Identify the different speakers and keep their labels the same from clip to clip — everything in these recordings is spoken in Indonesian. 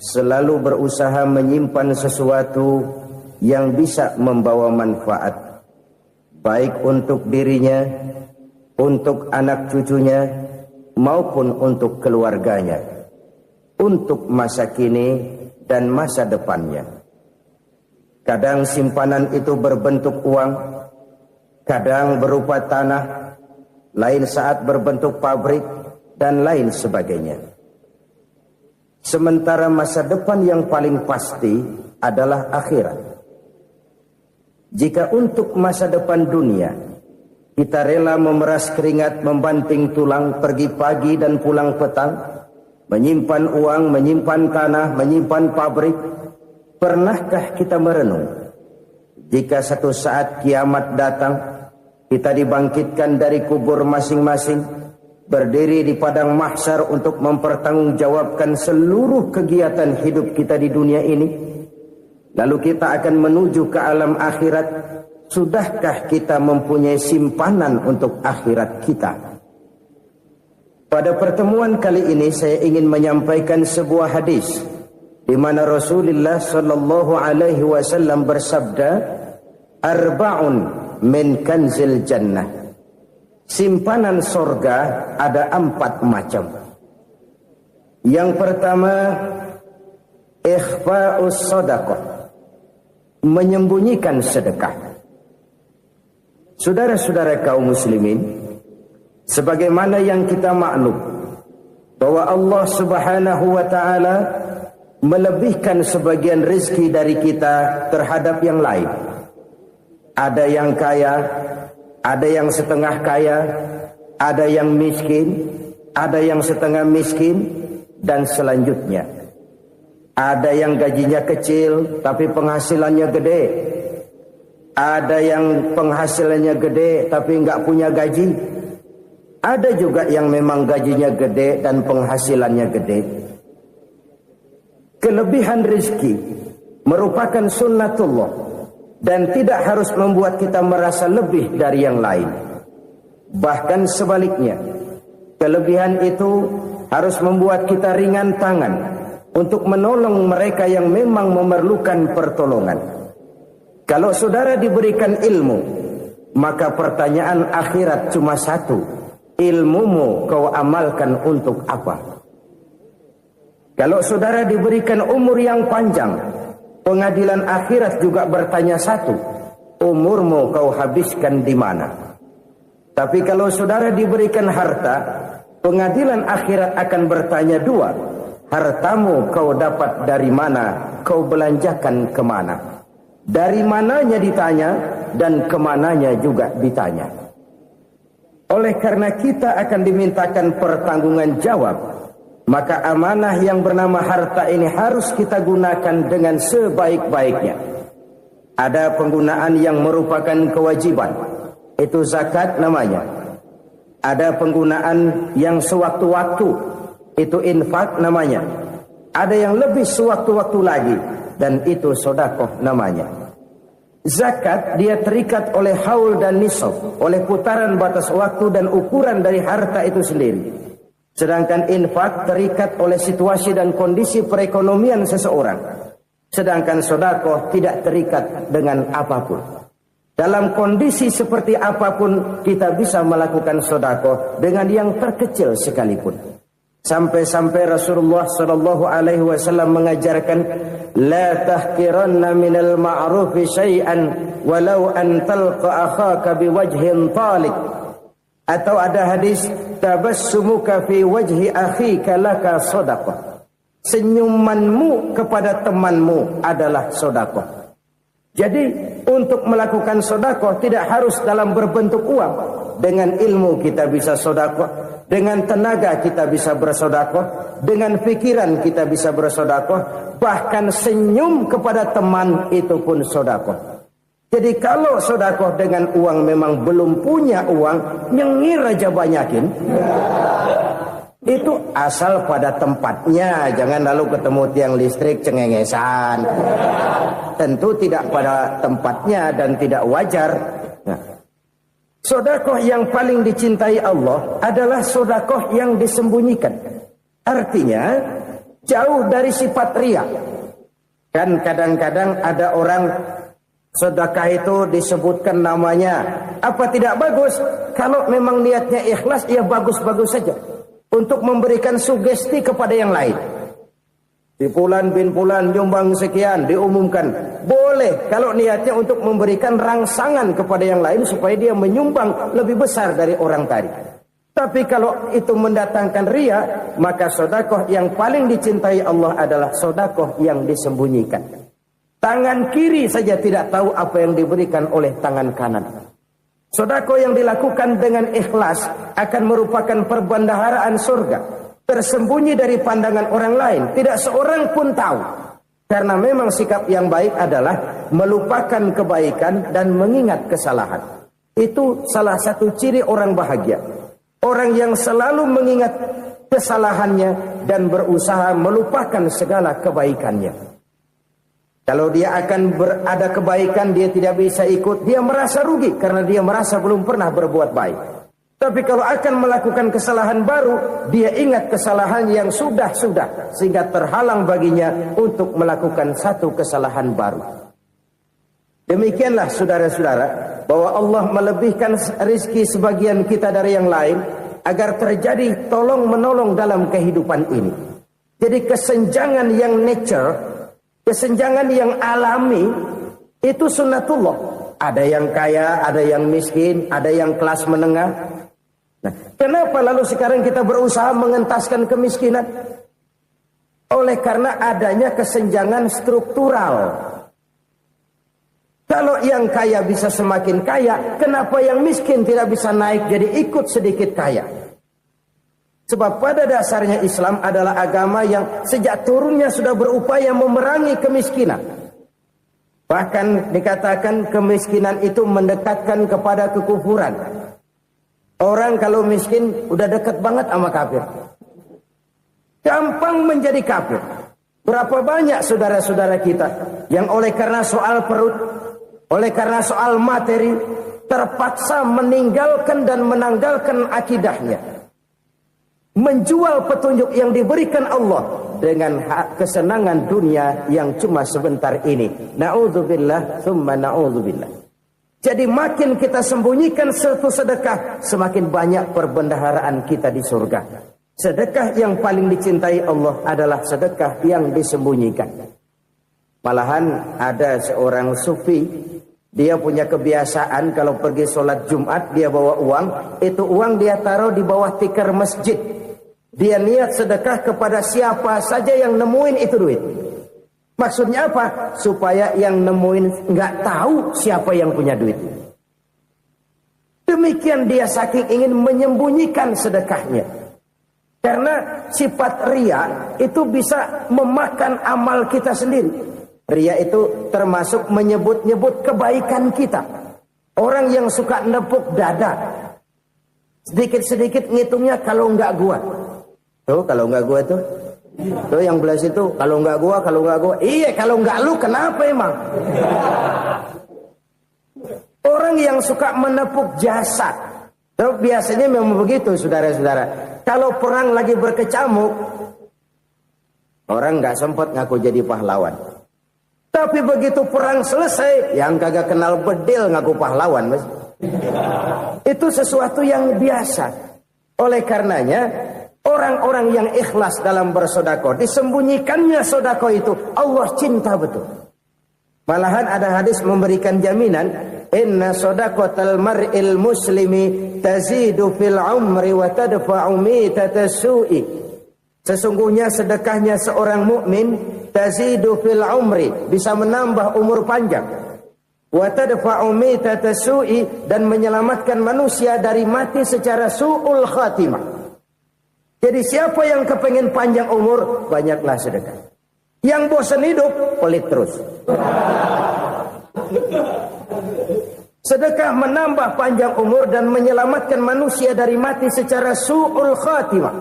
Speaker 1: selalu berusaha menyimpan sesuatu yang bisa membawa manfaat, baik untuk dirinya, untuk anak cucunya, maupun untuk keluarganya, untuk masa kini dan masa depannya. Kadang simpanan itu berbentuk uang, kadang berupa tanah, lain saat berbentuk pabrik, dan lain sebagainya. Sementara masa depan yang paling pasti adalah akhirat. Jika untuk masa depan dunia kita rela memeras keringat, membanting tulang, pergi pagi dan pulang petang, menyimpan uang, menyimpan tanah, menyimpan pabrik, pernahkah kita merenung jika satu saat kiamat datang, kita dibangkitkan dari kubur masing-masing, berdiri di padang mahsyar untuk mempertanggungjawabkan seluruh kegiatan hidup kita di dunia ini? Lalu kita akan menuju ke alam akhirat. Sudahkah kita mempunyai simpanan untuk akhirat kita? Pada pertemuan kali ini saya ingin menyampaikan sebuah hadis di mana Rasulullah sallallahu alaihi wasallam bersabda, "Arba'un min kanzil jannah." Simpanan sorga ada 4 macam. Yang pertama, ikhfa'us sadaqah, menyembunyikan sedekah. Saudara-saudara kaum muslimin, sebagaimana yang kita maklum bahwa Allah Subhanahu wa taala melebihkan sebagian rezeki dari kita terhadap yang lain. Ada yang kaya, ada yang setengah kaya, ada yang miskin, ada yang setengah miskin, dan selanjutnya. Ada yang gajinya kecil tapi penghasilannya gede. Ada yang penghasilannya gede tapi nggak punya gaji. Ada juga yang memang gajinya gede dan penghasilannya gede. Kelebihan rezeki merupakan sunnatullah dan tidak harus membuat kita merasa lebih dari yang lain. Bahkan sebaliknya, kelebihan itu harus membuat kita ringan tangan untuk menolong mereka yang memang memerlukan pertolongan. Kalau saudara diberikan ilmu, maka pertanyaan akhirat cuma satu: ilmumu kau amalkan untuk apa? Kalau saudara diberikan umur yang panjang, pengadilan akhirat juga bertanya satu: umurmu kau habiskan di mana? Tapi kalau saudara diberikan harta, pengadilan akhirat akan bertanya dua: hartamu kau dapat dari mana, kau belanjakan kemana? Dari mananya ditanya, dan kemananya juga ditanya. Oleh karena kita akan dimintakan pertanggungan jawab, maka amanah yang bernama harta ini harus kita gunakan dengan sebaik-baiknya. Ada penggunaan yang merupakan kewajiban, itu zakat namanya. Ada penggunaan yang sewaktu-waktu, itu infak namanya. Ada yang lebih sewaktu-waktu lagi, dan itu sedekah namanya. Zakat dia terikat oleh haul dan nisab, oleh putaran batas waktu dan ukuran dari harta itu sendiri. Sedangkan infak terikat oleh situasi dan kondisi perekonomian seseorang. Sedangkan sedekah tidak terikat dengan apapun. Dalam kondisi seperti apapun kita bisa melakukan sedekah dengan yang terkecil sekalipun. Sampai-sampai Rasulullah sallallahu alaihi wasallam mengajarkan, la tahqiranna minal ma'rufi syai'an walau an talqa akhaka biwajhin talik. Atau ada hadis, tabassumuka fi wajhi akhika laka shadaqah. Senyumanmu kepada temanmu adalah sedekah. Jadi untuk melakukan sedekah tidak harus dalam berbentuk uang. Dengan ilmu kita bisa sedekah, dengan tenaga kita bisa bersedekah, dengan pikiran kita bisa bersedekah, bahkan senyum kepada teman itu pun sedekah. Jadi kalau sedekah dengan uang memang belum punya uang, nyengir aja banyakin. Itu asal pada tempatnya, jangan lalu ketemu tiang listrik cengengesan. Tentu tidak pada tempatnya dan tidak wajar. Nah, sedekah yang paling dicintai Allah adalah sedekah yang disembunyikan. Artinya, jauh dari sifat riya. Kan kadang-kadang ada orang sedekah itu disebutkan namanya, apa tidak bagus? Kalau memang niatnya ikhlas, ya bagus-bagus saja. Untuk memberikan sugesti kepada yang lain. Di Fulan bin Fulan nyumbang sekian, diumumkan. Boleh kalau niatnya untuk memberikan rangsangan kepada yang lain supaya dia menyumbang lebih besar dari orang tadi. Tapi kalau itu mendatangkan riya, maka sedekah yang paling dicintai Allah adalah sedekah yang disembunyikan. Tangan kiri saja tidak tahu apa yang diberikan oleh tangan kanan. Sedekah yang dilakukan dengan ikhlas akan merupakan perbendaharaan surga, tersembunyi dari pandangan orang lain, tidak seorang pun tahu. Karena memang sikap yang baik adalah melupakan kebaikan dan mengingat kesalahan. Itu salah satu ciri orang bahagia. Orang yang selalu mengingat kesalahannya dan berusaha melupakan segala kebaikannya. Kalau dia akan berada kebaikan, dia tidak bisa ikut, dia merasa rugi karena dia merasa belum pernah berbuat baik. Tapi kalau akan melakukan kesalahan baru, dia ingat kesalahan yang sudah-sudah, sehingga terhalang baginya untuk melakukan satu kesalahan baru. Demikianlah saudara-saudara, bahwa Allah melebihkan rizki sebagian kita dari yang lain, agar terjadi tolong-menolong dalam kehidupan ini. Jadi kesenjangan yang nature, kesenjangan yang alami, itu sunnatullah. Ada yang kaya, ada yang miskin, ada yang kelas menengah. Nah, kenapa lalu sekarang kita berusaha mengentaskan kemiskinan? Oleh karena adanya kesenjangan struktural. Kalau yang kaya bisa semakin kaya, kenapa yang miskin tidak bisa naik jadi ikut sedikit kaya? Sebab pada dasarnya Islam adalah agama yang sejak turunnya sudah berupaya memerangi kemiskinan. Bahkan dikatakan kemiskinan itu mendekatkan kepada kekufuran. Orang kalau miskin udah dekat banget sama kafir. Gampang menjadi kafir. Berapa banyak saudara-saudara kita yang oleh karena soal perut, oleh karena soal materi, terpaksa meninggalkan dan menanggalkan akidahnya. Menjual petunjuk yang diberikan Allah dengan kesenangan dunia yang cuma sebentar ini. Na'udzubillah, thumma na'udzubillah. Jadi makin kita sembunyikan satu sedekah, semakin banyak perbendaharaan kita di surga. Sedekah yang paling dicintai Allah adalah sedekah yang disembunyikan. Malahan ada seorang sufi, dia punya kebiasaan kalau pergi sholat Jumat dia bawa uang, itu uang dia taruh di bawah tikar masjid. Dia niat sedekah kepada siapa saja yang nemuin itu duit. Maksudnya apa? Supaya yang nemuin nggak tahu siapa yang punya duit. Demikian dia saking ingin menyembunyikan sedekahnya. Karena sifat riya itu bisa memakan amal kita sendiri. Riya itu termasuk menyebut-nyebut kebaikan kita. Orang yang suka nepuk dada, sedikit-sedikit ngitungnya kalau nggak gua. Tuh kalau nggak gua tuh. Tuh yang belas itu kalau nggak gua. Iya kalau nggak lu kenapa emang? Orang yang suka menepuk jasad. Tuh biasanya memang begitu saudara-saudara. Kalau perang lagi berkecamuk, orang nggak sempat ngaku jadi pahlawan. Tapi begitu perang selesai, yang kagak kenal bedil ngaku pahlawan, mas. Itu sesuatu yang biasa. Oleh karenanya, orang-orang yang ikhlas dalam bersedekah, disembunyikannya sedekah itu, Allah cinta betul. Malahan ada hadis memberikan jaminan, inna sadaqatal mar'il muslimi tazidu fil umri wa tadfa'u mitatas su'i. Sesungguhnya sedekahnya seorang mukmin tazidu fil umri, bisa menambah umur panjang. Wa tadfa'u mitatas su'i, dan menyelamatkan manusia dari mati secara su'ul khatimah. Jadi siapa yang kepengen panjang umur, banyaklah sedekah. Yang bosan hidup, pelit terus. Sedekah menambah panjang umur dan menyelamatkan manusia dari mati secara su'ul khatimah.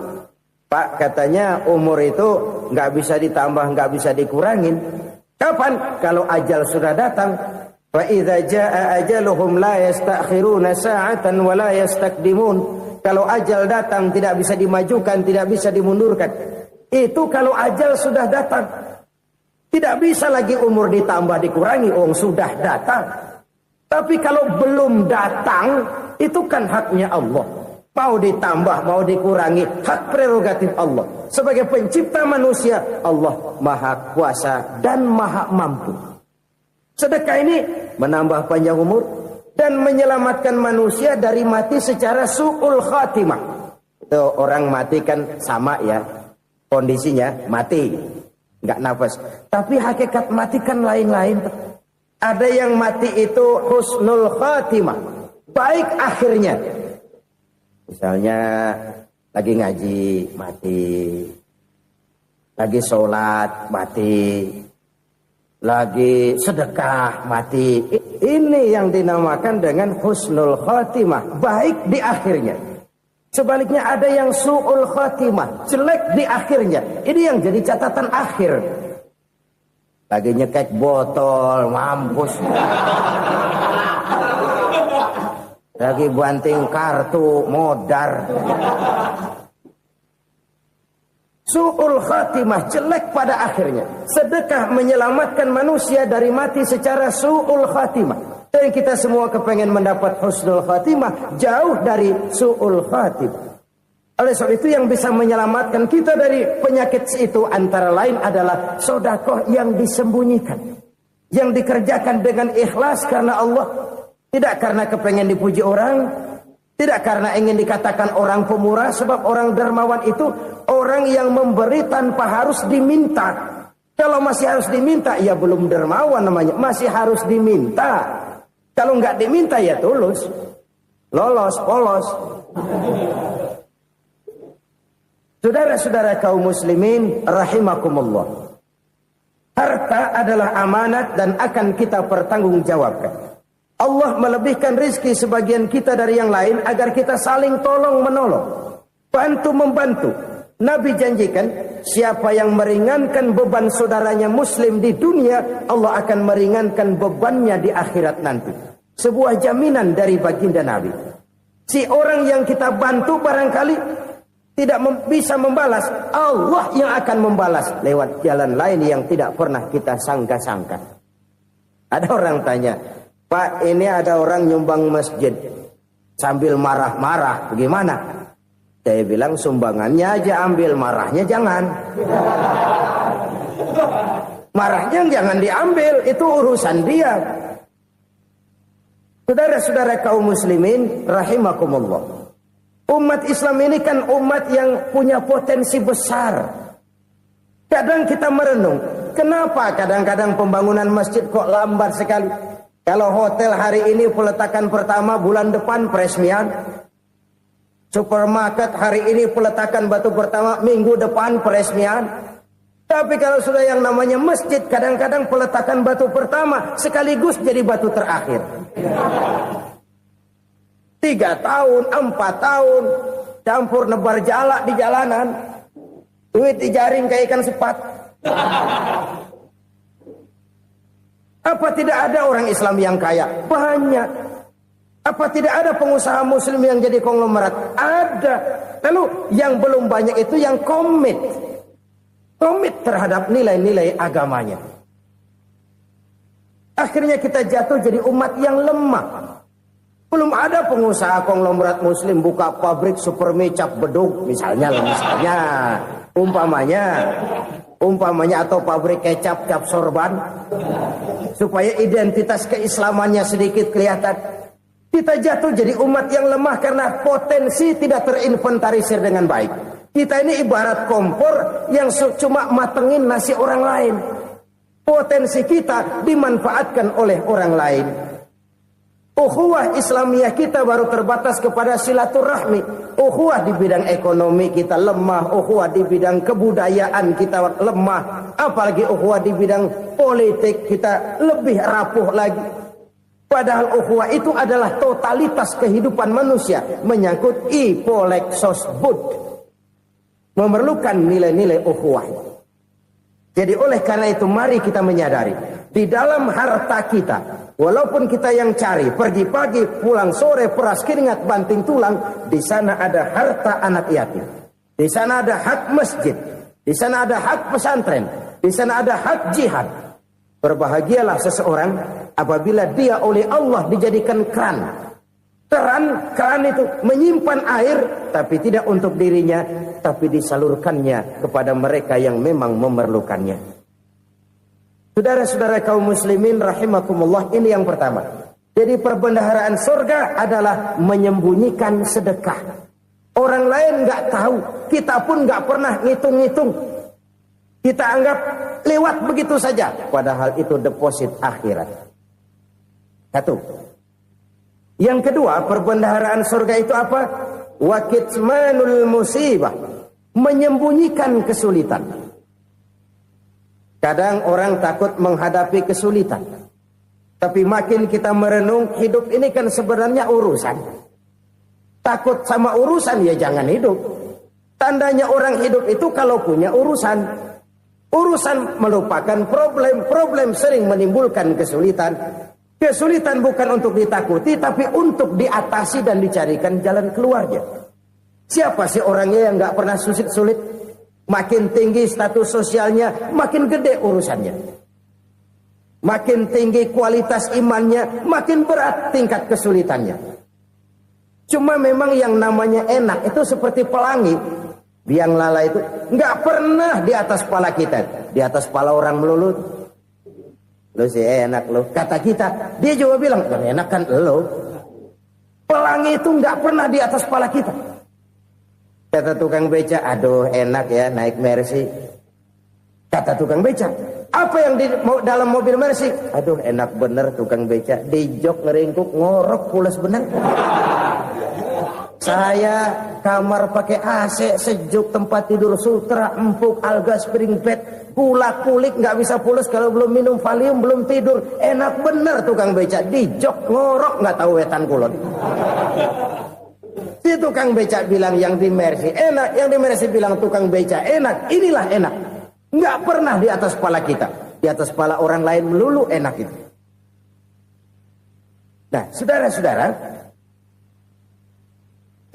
Speaker 1: Pak, katanya umur itu nggak bisa ditambah, nggak bisa dikurangin. Kapan? Kalau ajal sudah datang. Fa idza jaa ajaluhum la yastakhiruna sa'atan wa la yastaqdimun. Kalau ajal datang tidak bisa dimajukan, tidak bisa dimundurkan. Itu kalau ajal sudah datang. Tidak bisa lagi umur ditambah dikurangi, sudah datang. Tapi kalau belum datang, itu kan haknya Allah. Mau ditambah, mau dikurangi, hak prerogatif Allah. Sebagai pencipta manusia, Allah Maha Kuasa dan Maha Mampu. Sedekah ini menambah panjang umur dan menyelamatkan manusia dari mati secara su'ul khatimah. Itu orang mati kan sama ya, kondisinya mati, nggak nafas. Tapi hakikat mati kan lain-lain. Ada yang mati itu husnul khatimah, baik akhirnya. Misalnya lagi ngaji mati, lagi sholat mati, lagi sedekah mati. Ini yang dinamakan dengan husnul khatimah, baik di akhirnya. Sebaliknya ada yang su'ul khatimah, jelek di akhirnya. Ini yang jadi catatan akhir. Lagi nyekek botol, mampus. Lagi banting kartu, modar. Su'ul khatimah, jelek pada akhirnya. Sedekah menyelamatkan manusia dari mati secara su'ul khatimah. Dan kita semua kepengen mendapat husnul khatimah, jauh dari su'ul khatimah. Oleh sebab itu yang bisa menyelamatkan kita dari penyakit itu antara lain adalah sedekah yang disembunyikan. Yang dikerjakan dengan ikhlas karena Allah. Tidak karena kepengen dipuji orang, tidak karena ingin dikatakan orang pemurah, sebab orang dermawan itu orang yang memberi tanpa harus diminta. Kalau masih harus diminta, ya belum dermawan namanya, masih harus diminta. Kalau nggak diminta ya tulus, lolos, polos. Saudara-saudara kaum muslimin rahimakumullah. Harta adalah amanat dan akan kita pertanggungjawabkan. Allah melebihkan rizki sebagian kita dari yang lain agar kita saling tolong menolong, bantu membantu. Nabi janjikan siapa yang meringankan beban saudaranya muslim di dunia, Allah akan meringankan bebannya di akhirat nanti. Sebuah jaminan dari baginda Nabi. Si orang yang kita bantu barangkali tidak bisa membalas, Allah yang akan membalas lewat jalan lain yang tidak pernah kita sangka-sangka. Ada orang tanya, Pak, ini ada orang nyumbang masjid sambil marah-marah, bagaimana? Saya bilang sumbangannya aja ambil, marahnya jangan. Marahnya jangan diambil, itu urusan dia. Saudara-saudara kaum muslimin rahimakumullah. Umat Islam ini kan umat yang punya potensi besar. Kadang kita merenung, kenapa kadang-kadang pembangunan masjid kok lambat sekali? Kalau hotel hari ini peletakan pertama, bulan depan peresmian. Supermarket hari ini peletakan batu pertama, minggu depan peresmian. Tapi kalau sudah yang namanya masjid, kadang-kadang peletakan batu pertama sekaligus jadi batu terakhir. 3 tahun, 4 tahun, campur nebar jalak di jalanan. Duit dijaring kayak ikan sepat. Apa tidak ada orang Islam yang kaya? Banyak. Apa tidak ada pengusaha muslim yang jadi konglomerat? Ada. Lalu yang belum banyak itu yang komit terhadap nilai-nilai agamanya. Akhirnya kita jatuh jadi umat yang lemah. Belum ada pengusaha konglomerat muslim buka pabrik supermi cap beduk misalnya umpamanya atau pabrik kecap cap sorban supaya identitas keislamannya sedikit kelihatan. Kita jatuh jadi umat yang lemah karena potensi tidak terinventarisir dengan baik. Kita ini ibarat kompor yang cuma matengin nasi orang lain. Potensi kita dimanfaatkan oleh orang lain. Ukhuwah Islamiyah kita baru terbatas kepada silaturahmi. Ukhuwah di bidang ekonomi kita lemah. Ukhuwah di bidang kebudayaan kita lemah. Apalagi ukhuwah di bidang politik kita lebih rapuh lagi. Padahal ukhuwah itu adalah totalitas kehidupan manusia. Menyangkut ipolek sosbud. Memerlukan nilai-nilai ukhuwah. Jadi oleh karena itu mari kita menyadari. Di dalam harta kita, walaupun kita yang cari, pergi pagi, pulang sore, peras keringat, banting tulang, di sana ada harta anak yatim. Di sana ada hak masjid. Di sana ada hak pesantren. Di sana ada hak jihad. Berbahagialah seseorang apabila dia oleh Allah dijadikan keran. Keran itu menyimpan air, tapi tidak untuk dirinya, tapi disalurkannya kepada mereka yang memang memerlukannya. Saudara-saudara kaum muslimin rahimakumullah, ini yang pertama. Jadi perbendaharaan surga adalah menyembunyikan sedekah. Orang lain nggak tahu, kita pun nggak pernah ngitung-ngitung. Kita anggap lewat begitu saja, padahal itu deposit akhirat. Satu. Yang kedua, perbendaharaan surga itu apa? Wa kitmanul musibah, menyembunyikan kesulitan. Kadang orang takut menghadapi kesulitan. Tapi makin kita merenung, hidup ini kan sebenarnya urusan. Takut sama urusan, ya jangan hidup. Tandanya orang hidup itu kalau punya urusan. Urusan melupakan problem. Problem sering menimbulkan kesulitan. Kesulitan bukan untuk ditakuti, tapi untuk diatasi dan dicarikan jalan keluarnya. Siapa sih orangnya yang gak pernah sulit-sulit? Makin tinggi status sosialnya, makin gede urusannya. Makin tinggi kualitas imannya, makin berat tingkat kesulitannya. Cuma memang yang namanya enak itu seperti pelangi. Biang lala itu nggak pernah di atas kepala kita, di atas kepala orang melulu. Lu sih enak lu, kata kita. Dia juga bilang, yang enak kan lu. Pelangi itu nggak pernah di atas kepala kita. Kata tukang beca, aduh enak ya naik Mercy. Kata tukang beca, apa yang di dalam mobil Mercy? Aduh enak bener tukang beca, di jok ngeringkuk ngorok pulas bener. Saya kamar pakai AC, sejuk, tempat tidur sutra, empuk, alga, spring bed, kulak kulik nggak bisa pulas kalau belum minum Valium, belum tidur. Enak bener tukang beca, di jok ngorok nggak tahu wetan kulon. Si tukang beca bilang yang di Mercy enak, yang di Mercy bilang tukang beca enak. Inilah enak. Nggak pernah di atas kepala kita, di atas kepala orang lain melulu enak itu. Nah, saudara-saudara,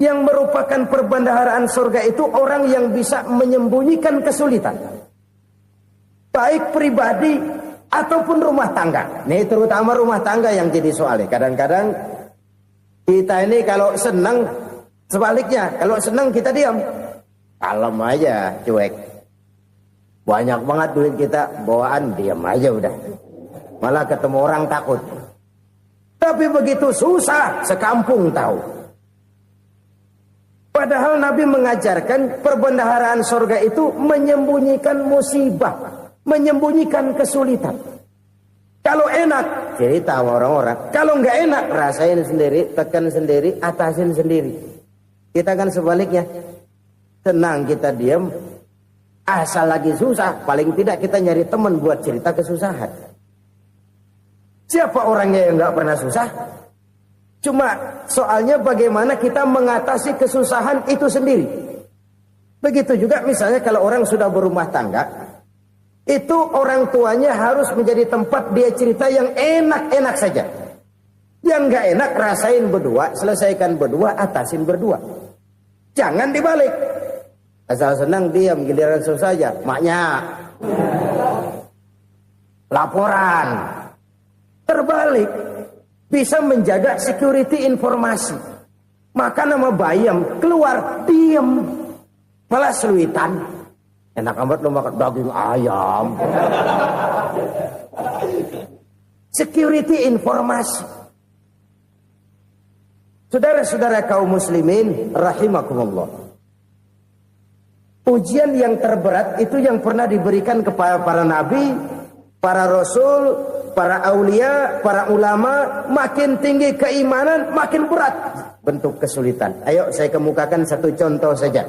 Speaker 1: yang merupakan perbendaharaan surga itu orang yang bisa menyembunyikan kesulitan, baik pribadi ataupun rumah tangga. Nih terutama rumah tangga yang jadi soalnya. Kadang-kadang kita ini kalau senang, sebaliknya kalau senang kita diam, kalem aja, cuek. Banyak banget duit kita, bawaan diam aja udah. Malah ketemu orang takut. Tapi begitu susah, sekampung tahu. Padahal Nabi mengajarkan perbendaharaan surga itu menyembunyikan musibah, menyembunyikan kesulitan. Kalau enak, cerita sama orang-orang. Kalau nggak enak, rasain sendiri, tekan sendiri, atasin sendiri. Kita kan sebaliknya. Tenang kita diam. Asal lagi susah, paling tidak kita nyari teman buat cerita kesusahan. Siapa orangnya yang nggak pernah susah? Cuma soalnya bagaimana kita mengatasi kesusahan itu sendiri. Begitu juga misalnya kalau orang sudah berumah tangga, itu orang tuanya harus menjadi tempat dia cerita yang enak-enak saja. Yang nggak enak rasain berdua, selesaikan berdua, atasin berdua. Jangan dibalik. Asal senang diam, giliran susah saja. Maknya laporan. Terbalik. Bisa menjaga security informasi. Maka nama bayam keluar diam. Malah seluitan. Enak amat lo makan daging ayam. Security informasi. Saudara-saudara kaum muslimin rahimakumullah. Ujian yang terberat itu yang pernah diberikan kepada para nabi, para rasul, para aulia, para ulama. Makin tinggi keimanan, makin berat bentuk kesulitan. Ayo saya kemukakan satu contoh saja.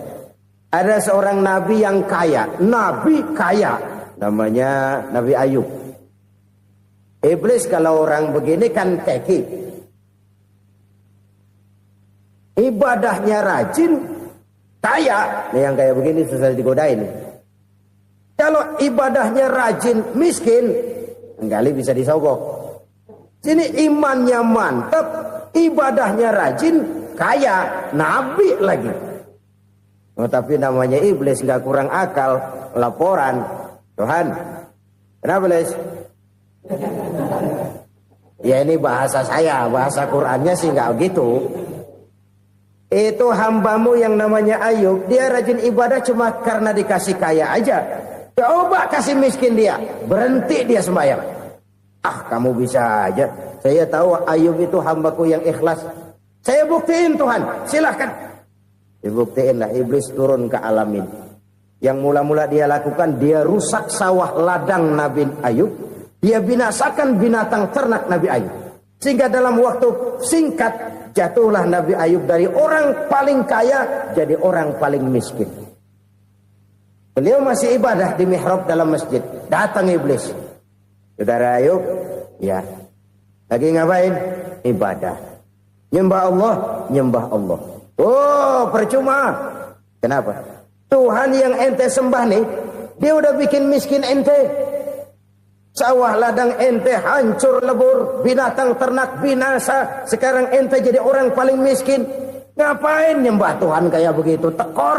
Speaker 1: Ada seorang nabi yang kaya, nabi kaya, namanya Nabi Ayub. Iblis kalau orang begini kan keki, ibadahnya rajin, kaya. Nih yang kayak begini susah digodain. Kalau ibadahnya rajin, miskin, kali bisa disogok. Sini imannya mantap, ibadahnya rajin, kaya, nabi lagi. Oh, tapi namanya iblis nggak kurang akal. Laporan, Tuhan, kenapa Les? Ya ini bahasa saya, bahasa Qurannya sih nggak gitu. Itu hambamu yang namanya Ayub, dia rajin ibadah cuma karena dikasih kaya aja. Coba kasih miskin dia, berhenti dia sembahyang. Ah, kamu bisa aja. Saya tahu Ayub itu hambaku yang ikhlas. Saya buktiin Tuhan, silahkan. Dibuktiinlah, iblis turun ke alam ini. Yang mula-mula dia lakukan, dia rusak sawah ladang Nabi Ayub. Dia binasakan binatang ternak Nabi Ayub. Sehingga dalam waktu singkat, jatuhlah Nabi Ayub dari orang paling kaya jadi orang paling miskin. Beliau masih ibadah di mihrab dalam masjid. Datang iblis. Saudara Ayub, ya, lagi ngapain? Ibadah. Nyembah Allah, nyembah Allah. Oh, percuma. Kenapa? Tuhan yang ente sembah nih, dia udah bikin miskin ente. Sawah ladang ente hancur lebur, binatang ternak binasa. Sekarang ente jadi orang paling miskin. Ngapain nyembah Tuhan kayak begitu? Tekor.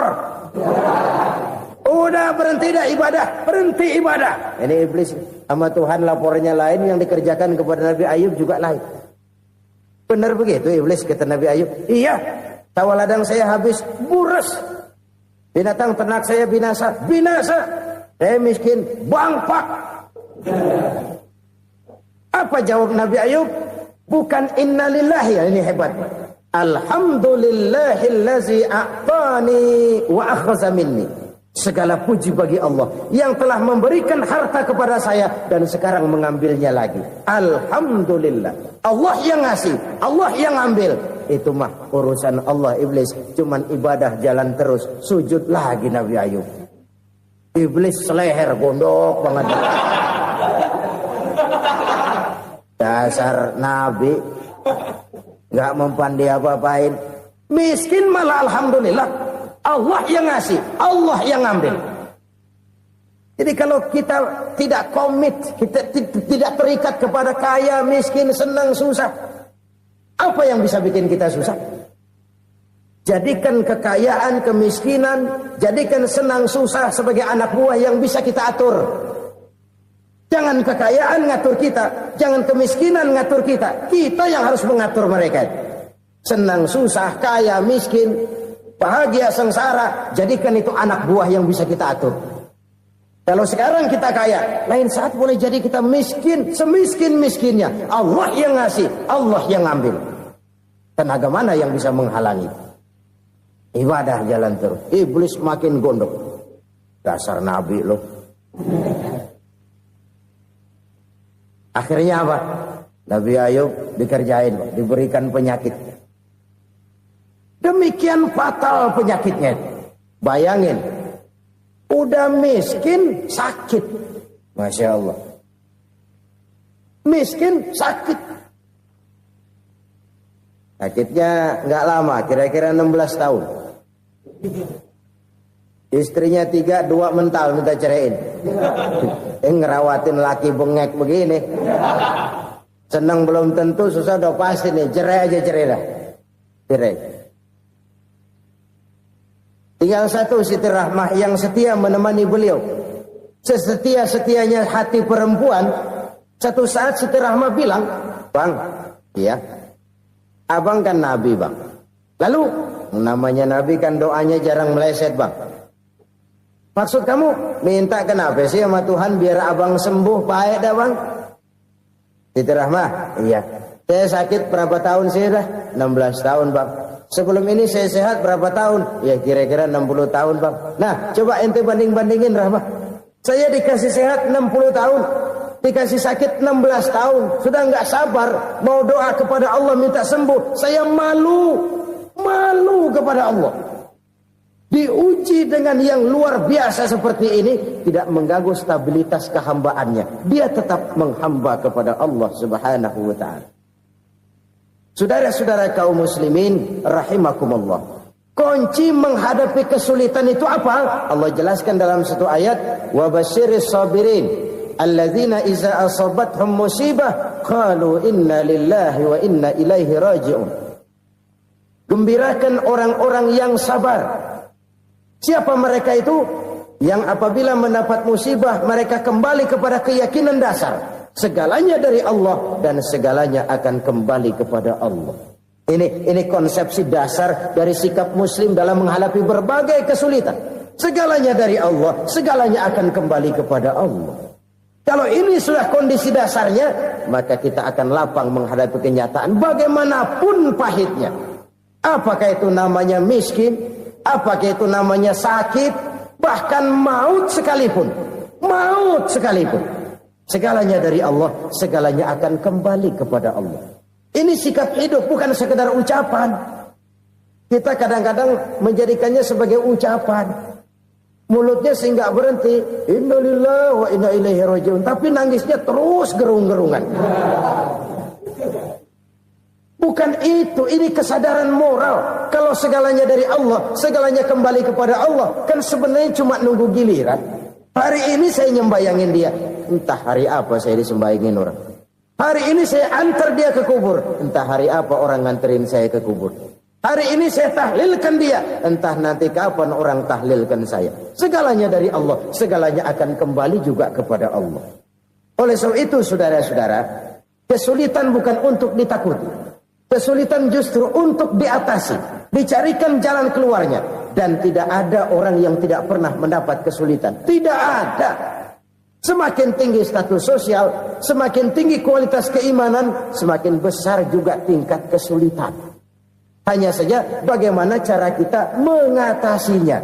Speaker 1: Udah berhenti dah ibadah, berhenti ibadah. Ini iblis sama Tuhan laporannya lain, yang dikerjakan kepada Nabi Ayub juga lain. Benar begitu iblis kata Nabi Ayub? Iya. Sawah ladang saya habis, buras. Binatang ternak saya binasa, binasa. Saya miskin, bangpak. Apa jawab Nabi Ayub? Bukan innalillahi, ya ini hebat. Alhamdulillahillazi a'tani wa akhza minni. Segala puji bagi Allah yang telah memberikan harta kepada saya dan sekarang mengambilnya lagi. Alhamdulillah. Allah yang ngasih, Allah yang ambil. Itu mah urusan Allah. Iblis cuman ibadah jalan terus, sujud lagi Nabi Ayub. Iblis seleher gondok banget. Dasar Nabi nggak mempan dia apa-apain. Miskin malah alhamdulillah. Allah yang ngasih, Allah yang ngambil. Jadi kalau kita tidak komit, kita tidak terikat kepada kaya, miskin, senang, susah, apa yang bisa bikin kita susah? Jadikan kekayaan, kemiskinan, jadikan senang, susah sebagai anak buah yang bisa kita atur. Jangan kekayaan ngatur kita, jangan kemiskinan ngatur kita. Kita yang harus mengatur mereka. Senang, susah, kaya, miskin, bahagia, sengsara, jadikan itu anak buah yang bisa kita atur. Kalau sekarang kita kaya, lain saat boleh jadi kita miskin, semiskin-miskinnya. Allah yang ngasih, Allah yang ngambil. Tenaga mana yang bisa menghalangi? Ibadah jalan terus. Iblis makin gondok. Dasar Nabi loh. Akhirnya apa? Nabi Ayub dikerjain, diberikan penyakit. Demikian fatal penyakitnya. Bayangin, udah miskin sakit. Masya Allah. Miskin sakit. Sakitnya nggak lama, kira-kira 16 tahun. Istrinya 3, 2 mental minta ceraiin. Ngerawatin laki bengek begini. Senang belum tentu, susah udah pasti nih. Cerai aja, cerai dah. Cerai. Tinggal satu Siti Rahmah yang setia menemani beliau. Sesetia-setianya hati perempuan. Satu saat Siti Rahmah bilang, "Bang, iya, abang kan Nabi bang. Lalu namanya Nabi kan doanya jarang meleset bang. Maksud kamu minta kenapa sih sama Tuhan biar abang sembuh baik dah bang?" Siti Rahmah, iya. Saya sakit berapa tahun sih dah? 16 tahun bang. Sebelum ini saya sehat berapa tahun? Ya kira-kira 60 tahun bang. Nah coba ente banding-bandingin Rahmah. Saya dikasih sehat 60 tahun. Dikasih sakit 16 tahun. Sudah nggak sabar. Mau doa kepada Allah minta sembuh. Saya malu. Malu kepada Allah. Diuji dengan yang luar biasa seperti ini. Tidak mengganggu stabilitas kehambaannya. Dia tetap menghamba kepada Allah subhanahu wa ta'ala. Saudara-saudara kaum muslimin rahimakumullah. Kunci menghadapi kesulitan itu apa? Allah jelaskan dalam satu ayat, wa basyiris sabirin alladzina iza asabathum musibah qalu inna lillahi wa inna ilaihi raji'un. Gembirakan orang-orang yang sabar Siapa mereka itu? Yang apabila mendapat musibah mereka kembali kepada keyakinan dasar. Segalanya dari Allah dan segalanya akan kembali kepada Allah. Ini konsepsi dasar dari sikap muslim dalam menghadapi berbagai kesulitan. Segalanya dari Allah, segalanya akan kembali kepada Allah. Kalau ini sudah kondisi dasarnya, maka kita akan lapang menghadapi kenyataan bagaimanapun pahitnya. Apakah itu namanya miskin, apakah itu namanya sakit, bahkan maut sekalipun. Maut sekalipun. Segalanya dari Allah, segalanya akan kembali kepada Allah. Ini sikap hidup, bukan sekedar ucapan. Kita kadang-kadang menjadikannya sebagai ucapan. Mulutnya sehingga berhenti, innalillahi wa inna ilaihi rajiun, tapi nangisnya terus gerung-gerungan. Bukan itu, ini kesadaran moral. Kalau segalanya dari Allah, segalanya kembali kepada Allah, kan sebenarnya cuma nunggu giliran. Hari ini saya nyembayangin dia, entah hari apa saya disembayangin orang. Hari ini saya antar dia ke kubur, entah hari apa orang nganterin saya ke kubur. Hari ini saya tahlilkan dia, entah nanti kapan orang tahlilkan saya. Segalanya dari Allah, segalanya akan kembali juga kepada Allah. Oleh sebab itu saudara-saudara, kesulitan bukan untuk ditakuti. Kesulitan justru untuk diatasi, dicarikan jalan keluarnya. Dan tidak ada orang yang tidak pernah mendapat kesulitan. Tidak ada. Semakin tinggi status sosial, semakin tinggi kualitas keimanan, semakin besar juga tingkat kesulitan. Hanya saja bagaimana cara kita mengatasinya.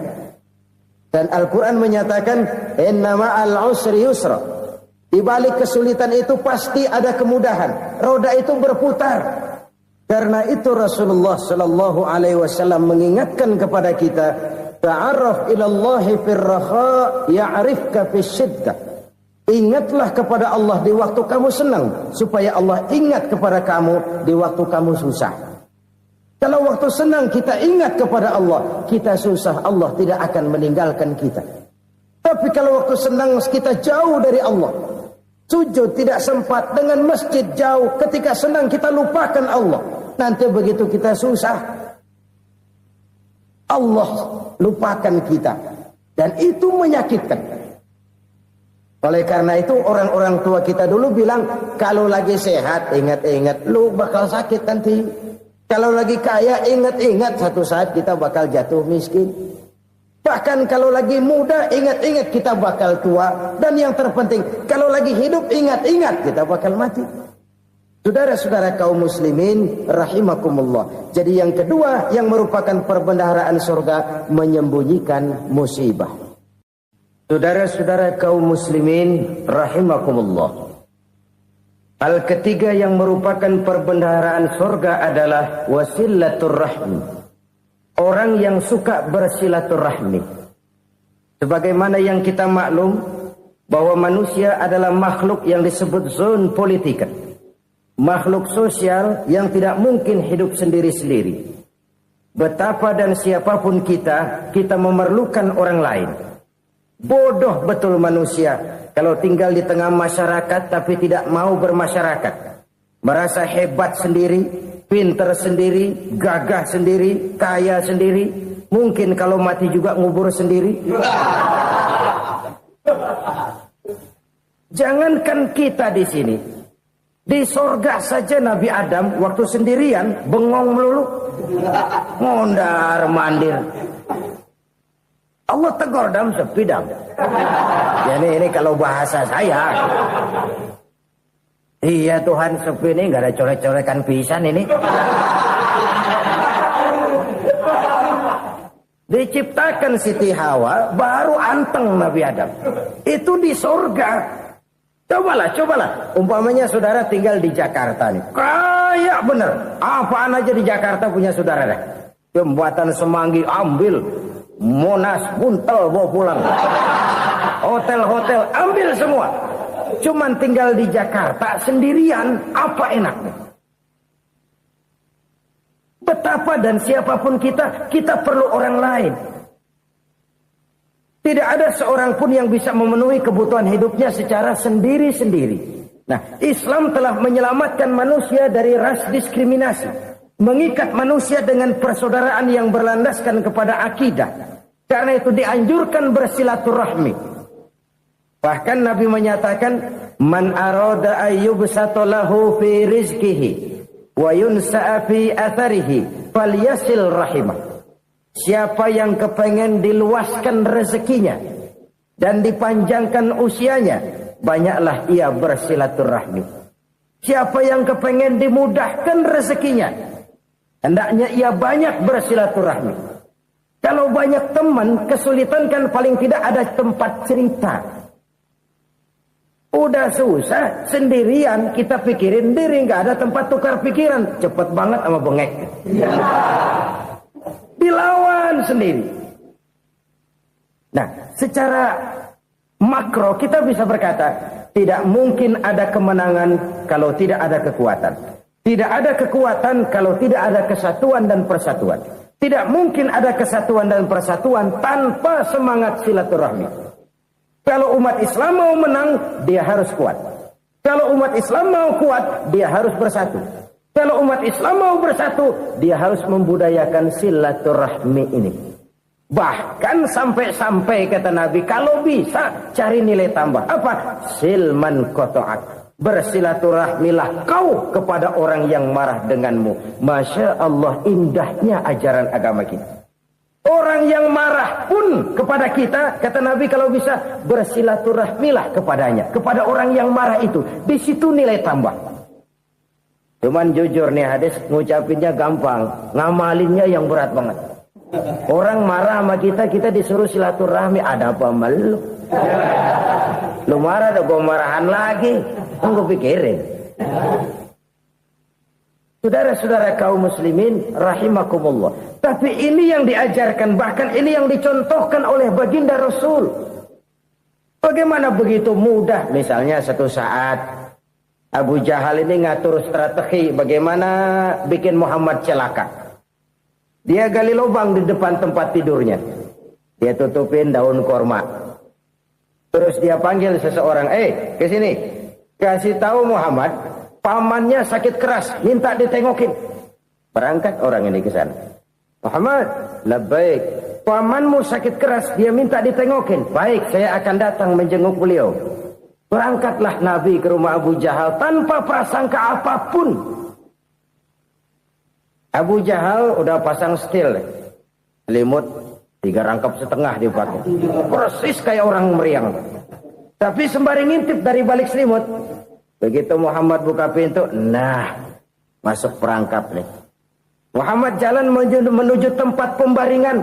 Speaker 1: Dan Al-Quran menyatakan, inna ma'al usri yusra. Di balik kesulitan itu pasti ada kemudahan. Roda itu berputar. Karena itu Rasulullah Sallallahu Alaihi Wasallam mengingatkan kepada kita, ta'arraf ilallahi firraha ya'rifka fisyiddah. Ingatlah kepada Allah di waktu kamu senang, supaya Allah ingat kepada kamu di waktu kamu susah. Kalau waktu senang kita ingat kepada Allah, kita susah, Allah tidak akan meninggalkan kita. Tapi kalau waktu senang kita jauh dari Allah, sujud tidak sempat, dengan masjid jauh, ketika senang kita lupakan Allah. Nanti begitu kita susah, Allah lupakan kita. Dan itu menyakitkan. Oleh karena itu orang-orang tua kita dulu bilang, kalau lagi sehat ingat-ingat, lu bakal sakit nanti. Kalau lagi kaya, ingat-ingat satu saat kita bakal jatuh miskin. Bahkan kalau lagi muda, ingat-ingat kita bakal tua. Dan yang terpenting, kalau lagi hidup, ingat-ingat kita bakal mati. Saudara-saudara kaum muslimin, rahimakumullah. Jadi yang kedua, yang merupakan perbendaharaan surga, menyembunyikan musibah. Saudara-saudara kaum muslimin, rahimakumullah. Hal ketiga yang merupakan perbendaharaan surga adalah wasilatur rahmi. Orang yang suka bersilaturahmi. Sebagaimana yang kita maklum bahwa manusia adalah makhluk yang disebut zon politika. Makhluk sosial yang tidak mungkin hidup sendiri-sendiri. Betapa dan siapapun kita memerlukan orang lain. Bodoh betul manusia kalau tinggal di tengah masyarakat tapi tidak mau bermasyarakat. Merasa hebat sendiri, pinter sendiri, gagah sendiri, kaya sendiri. Mungkin kalau mati juga ngubur sendiri. Jangankan kita di sini, di sorga saja Nabi Adam waktu sendirian bengong melulu, ngondar mandir. Allah tegur dam sepi dam. Jadi ini kalau bahasa saya, iya Tuhan sepi ini nggak ada coret-coretan pisan ini. Diciptakan Siti Hawa baru anteng Nabi Adam. Itu di sorga. Cobalah. Umpamanya saudara tinggal di Jakarta nih. Kayak bener. Apaan aja di Jakarta punya saudara dah. Jembatan Semanggi ambil. Monas, Buntel bawa pulang. Hotel-hotel ambil semua. Cuman tinggal di Jakarta sendirian, apa enaknya? Betapa dan siapapun kita perlu orang lain. Tidak ada seorang pun yang bisa memenuhi kebutuhan hidupnya secara sendiri-sendiri. Nah, Islam telah menyelamatkan manusia dari ras diskriminasi. Mengikat manusia dengan persaudaraan yang berlandaskan kepada akidah. Karena itu dianjurkan bersilaturahmi. Bahkan Nabi menyatakan, man arada ayyubsata lahu fi rizqihi wa yunsa'a fi atharihi falyasil rahimah. Siapa yang kepengen diluaskan rezekinya dan dipanjangkan usianya, banyaklah ia bersilaturahmi. Siapa yang kepengen dimudahkan rezekinya, hendaknya ia banyak bersilaturahmi. Kalau banyak teman, kesulitan kan paling tidak ada tempat cerita. Udah susah, sendirian kita pikirin diri, nggak ada tempat tukar pikiran. Cepet banget sama bengek. Dilawan sendiri. Nah, secara makro kita bisa berkata, tidak mungkin ada kemenangan kalau tidak ada kekuatan. Tidak ada kekuatan kalau tidak ada kesatuan dan persatuan. Tidak mungkin ada kesatuan dan persatuan tanpa semangat silaturahmi. Kalau umat Islam mau menang, dia harus kuat. Kalau umat Islam mau kuat, dia harus bersatu. Kalau umat Islam mau bersatu, dia harus membudayakan silaturahmi ini. Bahkan sampai-sampai kata Nabi, kalau bisa cari nilai tambah. Apa? Silman qata'ak. Bersilaturahmilah kau kepada orang yang marah denganmu. Masya Allah, indahnya ajaran agama kita. Orang yang marah pun kepada kita, kata Nabi, kalau bisa bersilaturahmilah kepadanya, kepada orang yang marah itu. Di situ nilai tambah. Cuman jujur nih hadis, ngucapinnya gampang, ngamalinnya yang berat banget. Orang marah sama kita, kita disuruh silaturahmi, ada apa malu? Lu marah, ada gua marahan lagi. Tunggu pikirin. Saudara-saudara kaum muslimin rahimakumullah. Tapi ini yang diajarkan, bahkan ini yang dicontohkan oleh baginda Rasul. Bagaimana begitu mudah? Misalnya satu saat Abu Jahal ini ngatur strategi bagaimana bikin Muhammad celaka. Dia gali lubang di depan tempat tidurnya. Dia tutupin daun korma. Terus dia panggil seseorang, ke sini. Kasih tahu Muhammad, pamannya sakit keras, minta ditengokin. Berangkat orang ini ke sana. Muhammad, labbaik. Pamanmu sakit keras, dia minta ditengokin. Baik, saya akan datang menjenguk beliau. Berangkatlah Nabi ke rumah Abu Jahal tanpa prasangka apapun. Abu Jahal udah pasang setil, selimut 3 rangkap setengah dipakai. Persis kayak orang meriang. Tapi sembari ngintip dari balik selimut. Begitu Muhammad buka pintu, nah, masuk perangkap nih. Muhammad jalan menuju tempat pembaringan.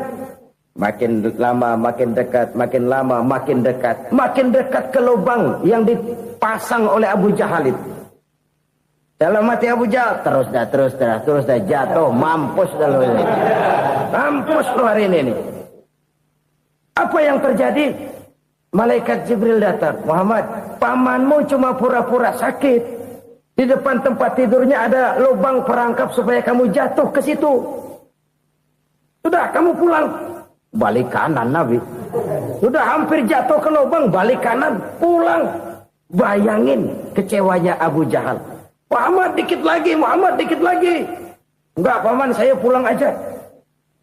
Speaker 1: Makin lama makin dekat, makin lama makin dekat. Makin dekat ke lubang yang dipasang oleh Abu Jahal itu. Dalam hati Abu Jahal, terus dah jatuh, mampus dah lo ini. Mampus lo hari ini nih. Apa yang terjadi? Malaikat Jibril datang. Muhammad, pamanmu cuma pura-pura sakit. Di depan tempat tidurnya ada lubang perangkap supaya kamu jatuh ke situ. Sudah, kamu pulang. Balik kanan Nabi. Sudah hampir jatuh ke lubang, balik kanan, pulang. Bayangin kecewanya Abu Jahal. Muhammad dikit lagi, Muhammad dikit lagi. Enggak, paman, saya pulang aja.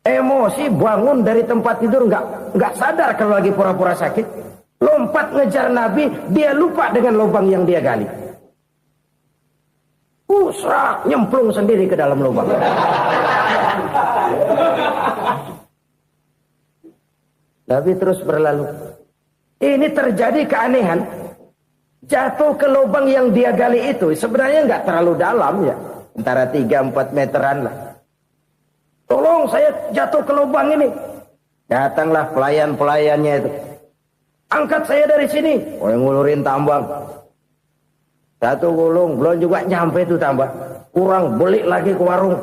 Speaker 1: Emosi bangun dari tempat tidur, enggak sadar kalau lagi pura-pura sakit. Lompat ngejar Nabi, dia lupa dengan lubang yang dia gali. Usrak, nyemplung sendiri ke dalam lubang. Nabi terus berlalu. Ini terjadi keanehan. Jatuh ke lubang yang dia gali itu sebenarnya nggak terlalu dalam ya, antara 3-4 meteran lah. Tolong, saya jatuh ke lubang ini. Datanglah pelayan-pelayannya itu. Angkat saya dari sini. Oh, yang ngulurin tambang. Satu gulung, belum juga nyampe itu tambang. Kurang, beli lagi ke warung.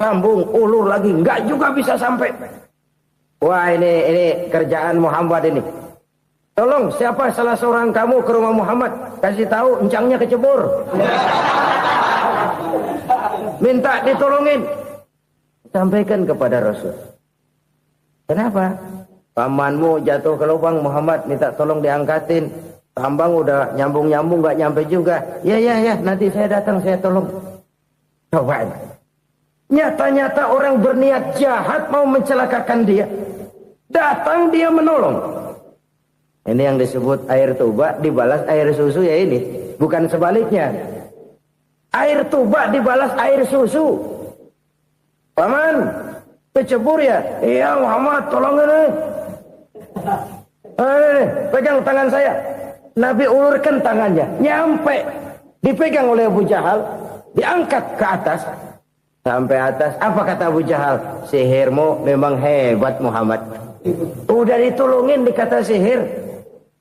Speaker 1: Sambung, ulur lagi, nggak juga bisa sampai. Wah, ini kerjaan Muhammad ini. Tolong, siapa salah seorang kamu ke rumah Muhammad, kasih tahu encangnya kecebur. Minta ditolongin. Sampaikan kepada Rasul. Kenapa? Pamanmu jatuh ke lubang, Muhammad minta tolong diangkatin. Tambang udah nyambung-nyambung nggak nyampe juga. Ya, nanti saya datang, saya tolong. Coba. Nyata-nyata orang berniat jahat mau mencelakakan dia. Datang dia menolong. Ini yang disebut air tuba dibalas air susu ya ini. Bukan sebaliknya. Air tuba dibalas air susu. Paman, kecebur ya? Iya Muhammad, tolong ini. Pegang tangan saya. Nabi ulurkan tangannya. Nyampe. Dipegang oleh Abu Jahal. Diangkat ke atas. Sampai atas. Apa kata Abu Jahal? Sihirmu memang hebat Muhammad. Udah ditolongin dikata sihir.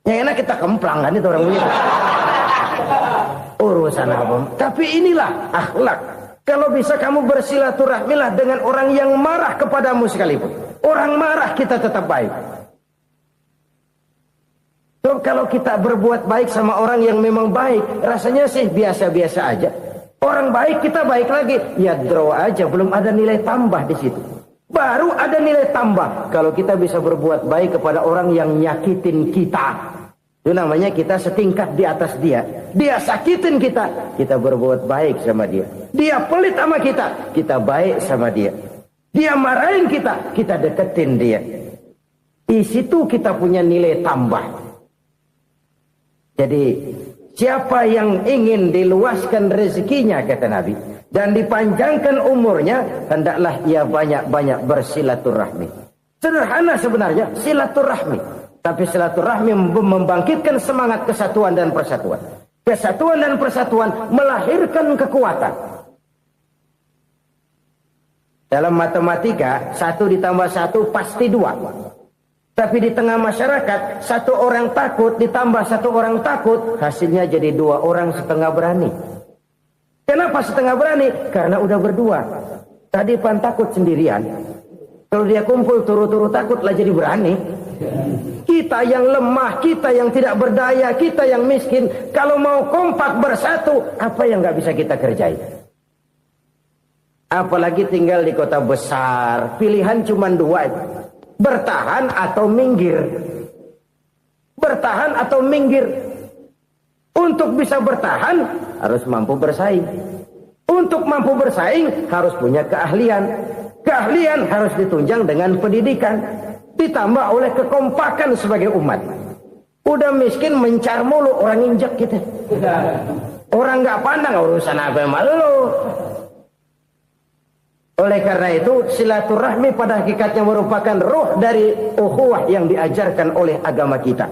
Speaker 1: Yang enak kita kemplang kan itu orang begitu. Urusan apa? Tapi inilah akhlak. Kalau bisa kamu bersilaturahmilah dengan orang yang marah kepadamu sekalipun. Orang marah kita tetap baik. So, kalau kita berbuat baik sama orang yang memang baik, rasanya sih biasa-biasa aja. Orang baik kita baik lagi. Ya draw aja, belum ada nilai tambah di situ. Baru ada nilai tambah kalau kita bisa berbuat baik kepada orang yang nyakitin kita. Itu namanya kita setingkat di atas dia. Dia sakitin kita, kita berbuat baik sama dia. Dia pelit sama kita, kita baik sama dia. Dia marahin kita, kita deketin dia. Di situ kita punya nilai tambah. Jadi siapa yang ingin diluaskan rezekinya kata Nabi dan dipanjangkan umurnya, hendaklah ia banyak-banyak bersilaturahmi. Sederhana sebenarnya silaturahmi, tapi silaturahmi membangkitkan semangat kesatuan dan persatuan. Kesatuan dan persatuan melahirkan kekuatan. Dalam matematika 1 ditambah 1 pasti 2. Tapi di tengah masyarakat 1 orang takut ditambah 1 orang takut, hasilnya jadi 2 orang setengah berani. Kenapa setengah berani? Karena udah berdua. Tadi pan takut sendirian. Kalau dia kumpul turu-turu takutlah jadi berani. Kita yang lemah, kita yang tidak berdaya, kita yang miskin, kalau mau kompak bersatu, apa yang nggak bisa kita kerjain? Apalagi tinggal di kota besar, pilihan cuma 2. Bertahan atau minggir. Bertahan atau minggir. Untuk bisa bertahan harus mampu bersaing. Untuk mampu bersaing harus punya keahlian. Keahlian harus ditunjang dengan pendidikan, ditambah oleh kekompakan sebagai umat. Udah miskin mencar mulu, orang injek kita. Orang nggak pandang urusan apa yang malu. Oleh karena itu silaturahmi pada hakikatnya merupakan roh dari ukhuwah yang diajarkan oleh agama kita.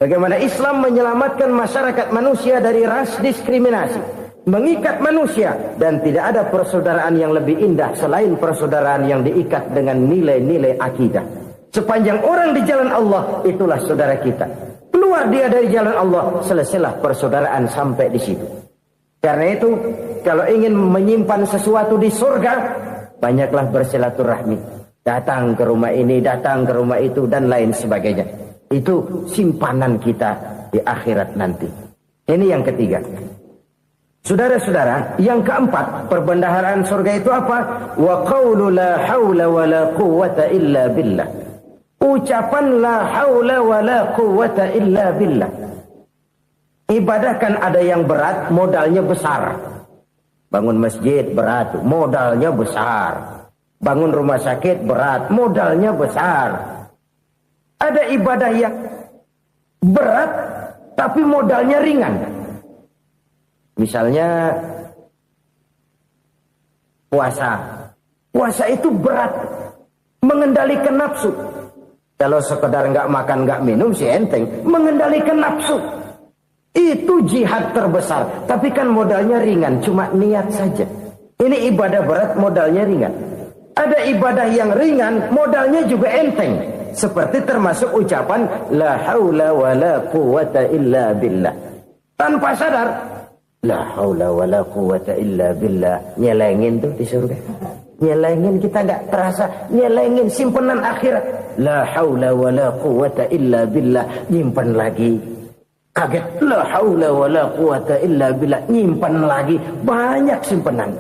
Speaker 1: Bagaimana Islam menyelamatkan masyarakat manusia dari ras diskriminasi, mengikat manusia, dan tidak ada persaudaraan yang lebih indah selain persaudaraan yang diikat dengan nilai-nilai akidah. Sepanjang orang di jalan Allah, itulah saudara kita. Keluar dia dari jalan Allah, selesailah persaudaraan sampai di situ. Karena itu, kalau ingin menyimpan sesuatu di surga, banyaklah bersilaturahmi. Datang ke rumah ini, datang ke rumah itu, dan lain sebagainya. Itu simpanan kita di akhirat nanti. Ini yang ketiga. Saudara-saudara, yang keempat, perbendaharaan surga itu apa? Wa qawlu la hawla wa la quwwata illa billah. Ucapan la hawla wa la quwwata illa billah. Ibadah kan ada yang berat, modalnya besar. Bangun masjid berat, modalnya besar. Bangun rumah sakit berat, modalnya besar. Ada ibadah yang berat, tapi modalnya ringan. Misalnya puasa. Puasa itu berat, mengendalikan nafsu. Kalau sekedar nggak makan nggak minum sih enteng, mengendalikan nafsu itu jihad terbesar. Tapi kan modalnya ringan, cuma niat saja. Ini ibadah berat, modalnya ringan. Ada ibadah yang ringan, modalnya juga enteng. Seperti termasuk ucapan la haula wa la quwwata illa billah. Tanpa sadar, la haula wa la quwwata illa billah. Nyelengin tuh di surga. Nyelengin, kita gak terasa. Nyelengin simpenan akhirat. La haula wa la quwwata illa billah. Nyimpan lagi. Kaget. La haula wa la quwwata illa billah. Nyimpan lagi. Banyak simpenan.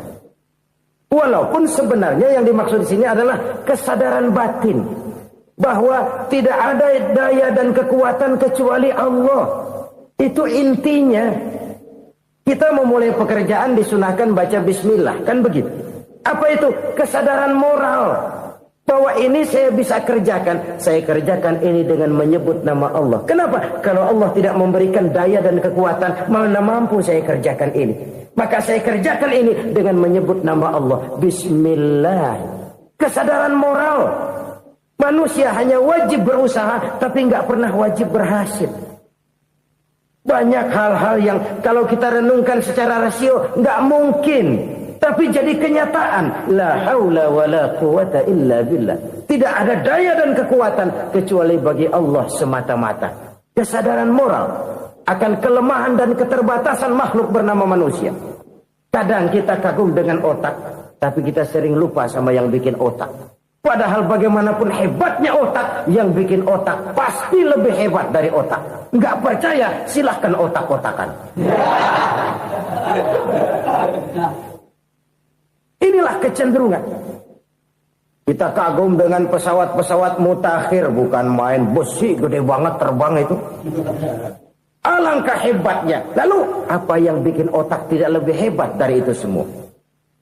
Speaker 1: Walaupun sebenarnya yang dimaksud di sini adalah kesadaran batin. Bahwa tidak ada daya dan kekuatan kecuali Allah. Itu intinya. Kita memulai pekerjaan disunahkan baca bismillah, kan begitu. Apa itu? Kesadaran moral. Bahwa ini saya bisa kerjakan. Saya kerjakan ini dengan menyebut nama Allah. Kenapa? Kalau Allah tidak memberikan daya dan kekuatan, mana mampu saya kerjakan ini. Maka saya kerjakan ini dengan menyebut nama Allah. Bismillah. Kesadaran moral. Manusia hanya wajib berusaha, tapi nggak pernah wajib berhasil. Banyak hal-hal yang kalau kita renungkan secara rasio nggak mungkin, tapi jadi kenyataan. La haula wala quwata illa billah. Tidak ada daya dan kekuatan kecuali bagi Allah semata-mata. Kesadaran moral akan kelemahan dan keterbatasan makhluk bernama manusia. Kadang kita kagum dengan otak, tapi kita sering lupa sama yang bikin otak. Padahal bagaimanapun hebatnya otak, yang bikin otak pasti lebih hebat dari otak. Nggak percaya, silahkan otak-otakan. Inilah kecenderungan. Kita kagum dengan pesawat-pesawat mutakhir, bukan main besi gede banget terbang itu. Alangkah hebatnya. Lalu apa yang bikin otak tidak lebih hebat dari itu semua?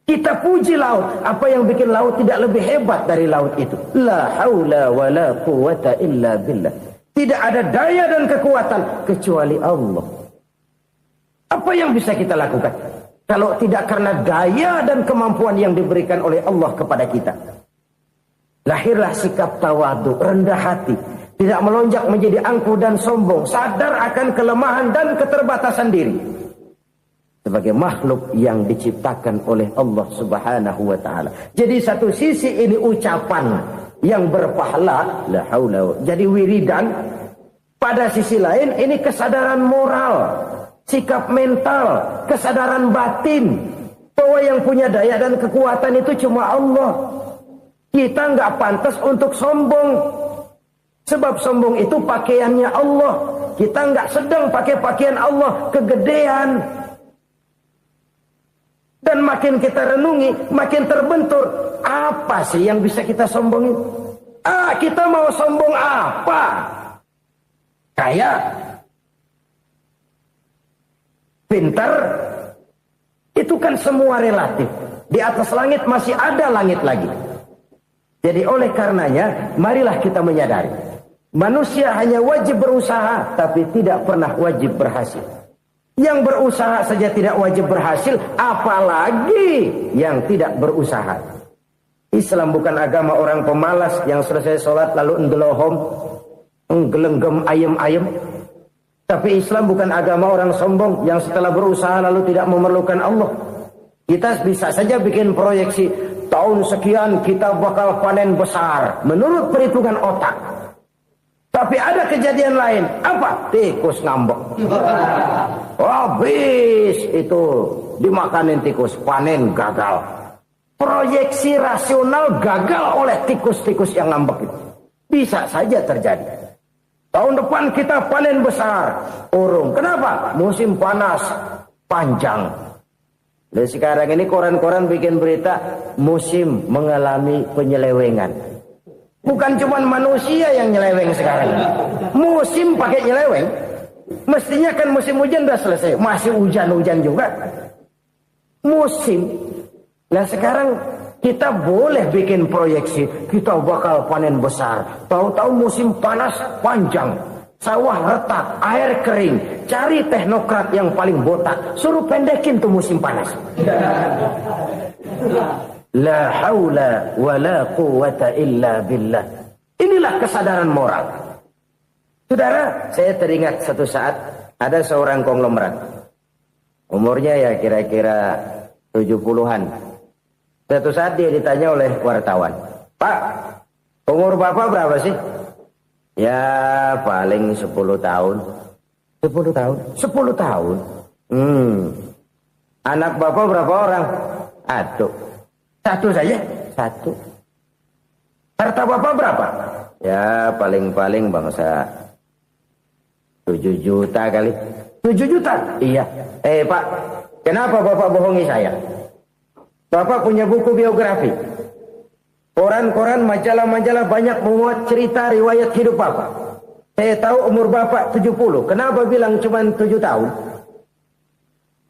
Speaker 1: Kita puji laut, apa yang bikin laut tidak lebih hebat dari laut itu? La haula wala quwata illa billah. Tidak ada daya dan kekuatan kecuali Allah. Apa yang bisa kita lakukan kalau tidak karena daya dan kemampuan yang diberikan oleh Allah kepada kita? Lahirlah sikap tawadu, rendah hati, tidak melonjak menjadi angkuh dan sombong, sadar akan kelemahan dan keterbatasan diri. Sebagai makhluk yang diciptakan oleh Allah Subhanahu wa ta'ala. Jadi satu sisi ini ucapan yang berpahala, la haula, jadi wiridan. Pada sisi lain ini kesadaran moral, sikap mental, kesadaran batin, bahwa yang punya daya dan kekuatan itu cuma Allah. Kita nggak pantas untuk sombong, sebab sombong itu pakaiannya Allah. Kita nggak sedang pakai pakaian Allah, kegedean. Dan makin kita renungi, makin terbentur. Apa sih yang bisa kita sombongin? Kita mau sombong apa? Kaya? Pintar? Itu kan semua relatif. Di atas langit masih ada langit lagi. Jadi oleh karenanya, marilah kita menyadari. Manusia hanya wajib berusaha, tapi tidak pernah wajib berhasil. Yang berusaha saja tidak wajib berhasil, apalagi yang tidak berusaha. Islam bukan agama orang pemalas yang selesai sholat lalu endelohom, nggelenggem ayem-ayem. Tapi Islam bukan agama orang sombong yang setelah berusaha lalu tidak memerlukan Allah. Kita bisa saja bikin proyeksi, tahun sekian kita bakal panen besar menurut perhitungan otak. Tapi ada kejadian lain. Apa? Tikus ngambek. Habis itu dimakanin tikus, panen gagal. Proyeksi rasional gagal oleh tikus-tikus yang ngambek itu. Bisa saja terjadi. Tahun depan kita panen besar, urung. Kenapa? Musim panas panjang. Dan sekarang ini koran-koran bikin berita musim mengalami penyelewengan. Bukan cuma manusia yang nyeleweng sekarang. Musim pakai nyeleweng. Mestinya kan musim hujan udah selesai. Masih hujan-hujan juga. Musim. Nah sekarang kita boleh bikin proyeksi. Kita bakal panen besar. Tahu-tahu musim panas panjang. Sawah retak, air kering. Cari teknokrat yang paling botak. Suruh pendekin tuh musim panas. La haula wa la quwata illa billah. Inilah kesadaran moral. Saudara, saya teringat satu saat ada seorang konglomerat. Umurnya ya kira-kira 70-an. Satu saat dia ditanya oleh wartawan, "Pak, umur Bapak berapa sih?" "Ya paling 10 tahun." 10 tahun? 10 tahun? Anak Bapak berapa orang? Aduh. Satu saja? Satu. Harta Bapak berapa? Ya paling-paling bangsa 7 juta kali. 7 juta? Iya. Pak, kenapa Bapak bohongi saya? Bapak punya buku biografi. Koran-koran, majalah-majalah banyak memuat cerita riwayat hidup Bapak. Saya tahu umur Bapak 70. Kenapa bilang cuma 7 tahun?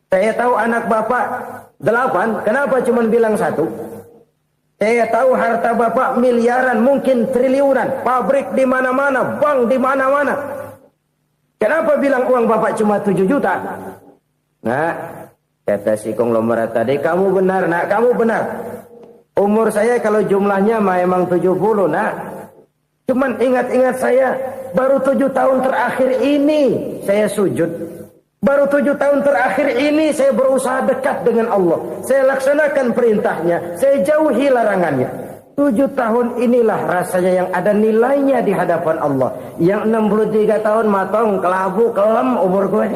Speaker 1: Saya tahu anak Bapak 8. Kenapa cuma bilang 1? Saya tahu harta bapak miliaran, mungkin triliunan, pabrik di mana-mana, bank di mana-mana. Kenapa bilang uang bapak cuma 7 juta? Nah, kata si konglomerat tadi, kamu benar nak, kamu benar. Umur saya kalau jumlahnya memang 70 nak. Cuman ingat-ingat saya, baru 7 tahun terakhir ini saya sujud. Baru 7 tahun terakhir ini saya berusaha dekat dengan Allah. Saya laksanakan perintahnya, saya jauhi larangannya. 7 tahun inilah rasanya yang ada nilainya di hadapan Allah. Yang 63 tahun matong, kelabu, kelem umur gue.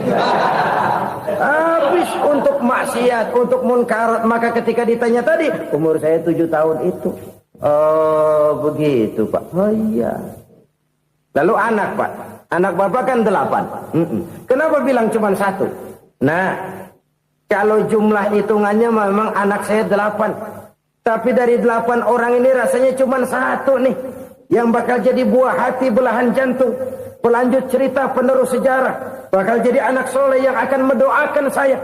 Speaker 1: Habis untuk maksiat, untuk munkarat. Maka ketika ditanya tadi, umur saya 7 tahun itu. Oh begitu Pak. Oh iya. Lalu anak Pak. Anak bapak kan 8. Kenapa bilang cuma 1? Nah, kalau jumlah hitungannya memang anak saya 8. Tapi dari 8 orang ini rasanya cuma 1 nih. Yang bakal jadi buah hati, belahan jantung. Pelanjut cerita, penerus sejarah. Bakal jadi anak soleh yang akan mendoakan saya.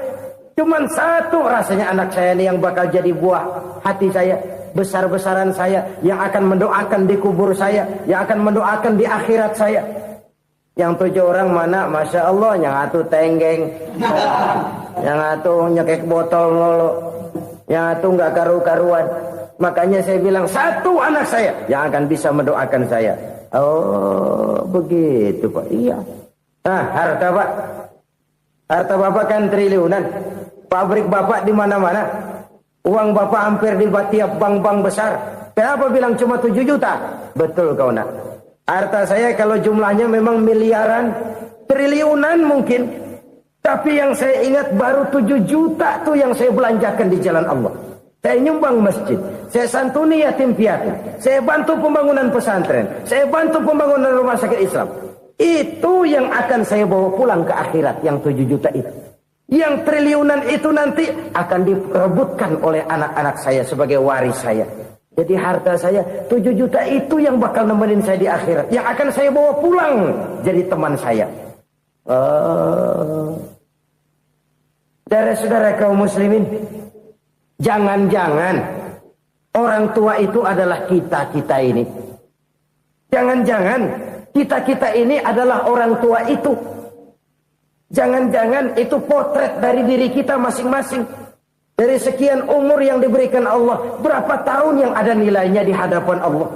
Speaker 1: Cuma 1 rasanya anak saya ini yang bakal jadi buah hati saya. Besar-besaran saya. Yang akan mendoakan di kubur saya. Yang akan mendoakan di akhirat saya. Yang 7 orang mana, Masya Allah, yang satu tenggeng, yang satu nyekek botol mulu, yang satu nggak karu-karuan. Makanya saya bilang 1 anak saya yang akan bisa mendoakan saya. Oh begitu Pak. Iya. Nah harta Pak, harta bapak kan triliunan, pabrik bapak di mana-mana, uang bapak hampir di tiap bank-bank besar. Kenapa bilang cuma 7 juta? Betul kau nak. Harta saya kalau jumlahnya memang miliaran, triliunan mungkin. Tapi yang saya ingat baru 7 juta tuh yang saya belanjakan di jalan Allah. Saya nyumbang masjid, saya santuni yatim piatu, saya bantu pembangunan pesantren, saya bantu pembangunan rumah sakit Islam. Itu yang akan saya bawa pulang ke akhirat, yang 7 juta itu. Yang triliunan itu nanti akan diperebutkan oleh anak-anak saya sebagai waris saya. Jadi harta saya 7 juta itu yang bakal nemenin saya di akhirat. Yang akan saya bawa pulang jadi teman saya. Saudara-saudara kaum muslimin, jangan-jangan orang tua itu adalah kita-kita ini. Jangan-jangan kita-kita ini adalah orang tua itu. Jangan-jangan itu potret dari diri kita masing-masing. Dari sekian umur yang diberikan Allah, berapa tahun yang ada nilainya di hadapan Allah?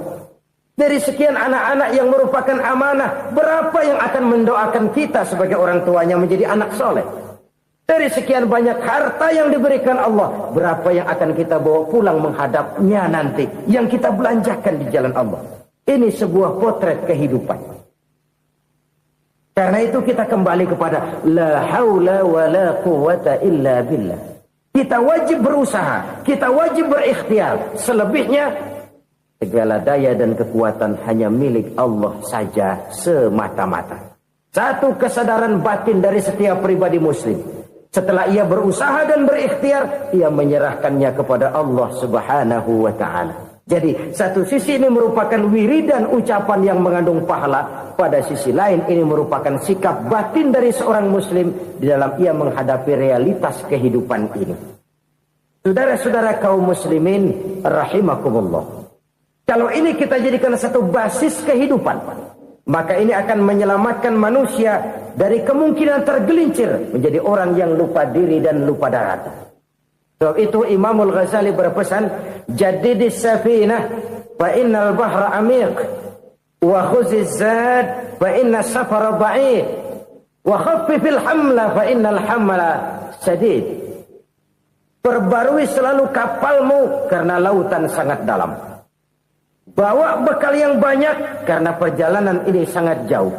Speaker 1: Dari sekian anak-anak yang merupakan amanah, berapa yang akan mendoakan kita sebagai orang tuanya menjadi anak soleh? Dari sekian banyak harta yang diberikan Allah, berapa yang akan kita bawa pulang menghadapnya nanti, yang kita belanjakan di jalan Allah? Ini sebuah potret kehidupan. Karena itu kita kembali kepada la haula wa la quwwata illa billah. Kita wajib berusaha, kita wajib berikhtiar. Selebihnya, segala daya dan kekuatan hanya milik Allah saja semata-mata. Satu kesadaran batin dari setiap pribadi muslim. Setelah ia berusaha dan berikhtiar, ia menyerahkannya kepada Allah Subhanahu wa ta'ala. Jadi, satu sisi ini merupakan wiridan ucapan yang mengandung pahala. Pada sisi lain, ini merupakan sikap batin dari seorang muslim di dalam ia menghadapi realitas kehidupan ini. Saudara-saudara kaum muslimin, rahimakumullah. Kalau ini kita jadikan satu basis kehidupan, maka ini akan menyelamatkan manusia dari kemungkinan tergelincir menjadi orang yang lupa diri dan lupa darat. Sebab itu Imamul Ghazali berpesan, Jadidis safinah fa innal bahra amiq wa khuziz zad fa inna safara ba'id wa khaffifil hamla fa innal hamla sadid. Perbarui selalu kapalmu karena lautan sangat dalam. Bawa bekal yang banyak karena perjalanan ini sangat jauh.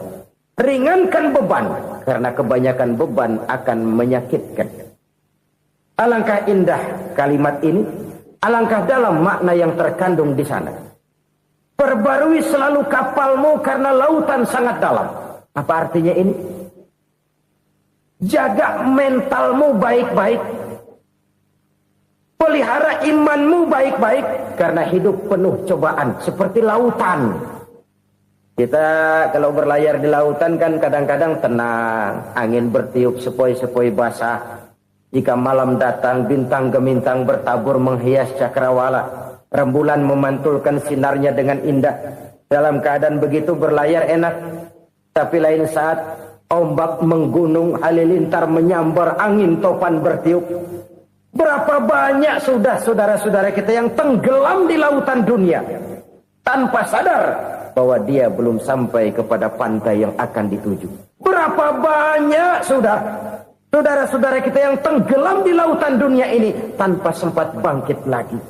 Speaker 1: Ringankan beban karena kebanyakan beban akan menyakitkan. Alangkah indah kalimat ini, alangkah dalam makna yang terkandung di sana. Perbarui selalu kapalmu karena lautan sangat dalam. Apa artinya ini? Jaga mentalmu baik-baik. Pelihara imanmu baik-baik karena hidup penuh cobaan seperti lautan. Kita kalau berlayar di lautan kan kadang-kadang tenang, angin bertiup sepoi-sepoi basah. Jika malam datang bintang gemintang bertabur menghias cakrawala. Rembulan memantulkan sinarnya dengan indah. Dalam keadaan begitu berlayar enak. Tapi lain saat ombak menggunung, halilintar menyambar, angin topan bertiup. Berapa banyak sudah saudara-saudara kita yang tenggelam di lautan dunia tanpa sadar bahwa dia belum sampai kepada pantai yang akan dituju. Berapa banyak sudah saudara-saudara kita yang tenggelam di lautan dunia ini tanpa sempat bangkit lagi.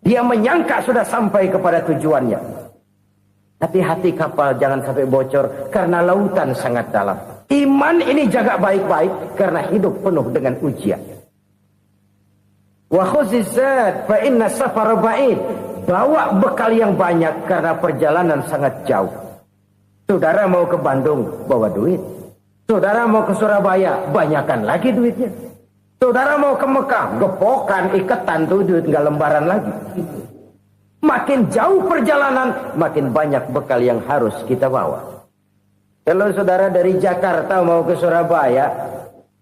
Speaker 1: Dia menyangka sudah sampai kepada tujuannya. Hati-hati kapal jangan sampai bocor karena lautan sangat dalam. Iman ini jaga baik-baik karena hidup penuh dengan ujian. Wa khuzizat fa inna safara ba'id. Bawa bekal yang banyak karena perjalanan sangat jauh. Saudara mau ke Bandung, bawa duit. Saudara mau ke Surabaya, banyakkan lagi duitnya. Saudara mau ke Mekah, gepokan, iketan tuh duit nggak lembaran lagi. Makin jauh perjalanan, makin banyak bekal yang harus kita bawa. Kalau saudara dari Jakarta mau ke Surabaya,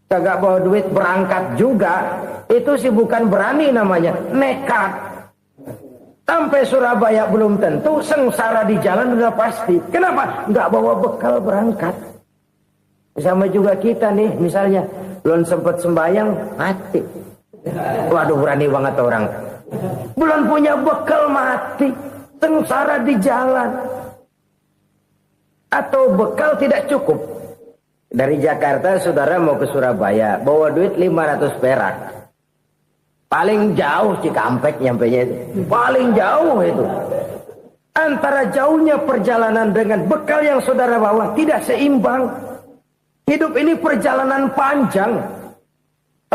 Speaker 1: kagak bawa duit berangkat juga, itu sih bukan berani namanya, nekat. Sampai Surabaya belum tentu, sengsara di jalan udah pasti. Kenapa? Nggak bawa bekal berangkat. Sama juga kita nih, misalnya belum sempat sembahyang, mati. Waduh, berani banget orang. Belum punya bekal, mati. Sengsara di jalan. Atau bekal tidak cukup. Dari Jakarta saudara mau ke Surabaya, bawa duit 500 perak. Paling jauh Cikampek nyampenya itu. Paling jauh itu. Antara jauhnya perjalanan dengan bekal yang saudara bawa tidak seimbang. Hidup ini perjalanan panjang.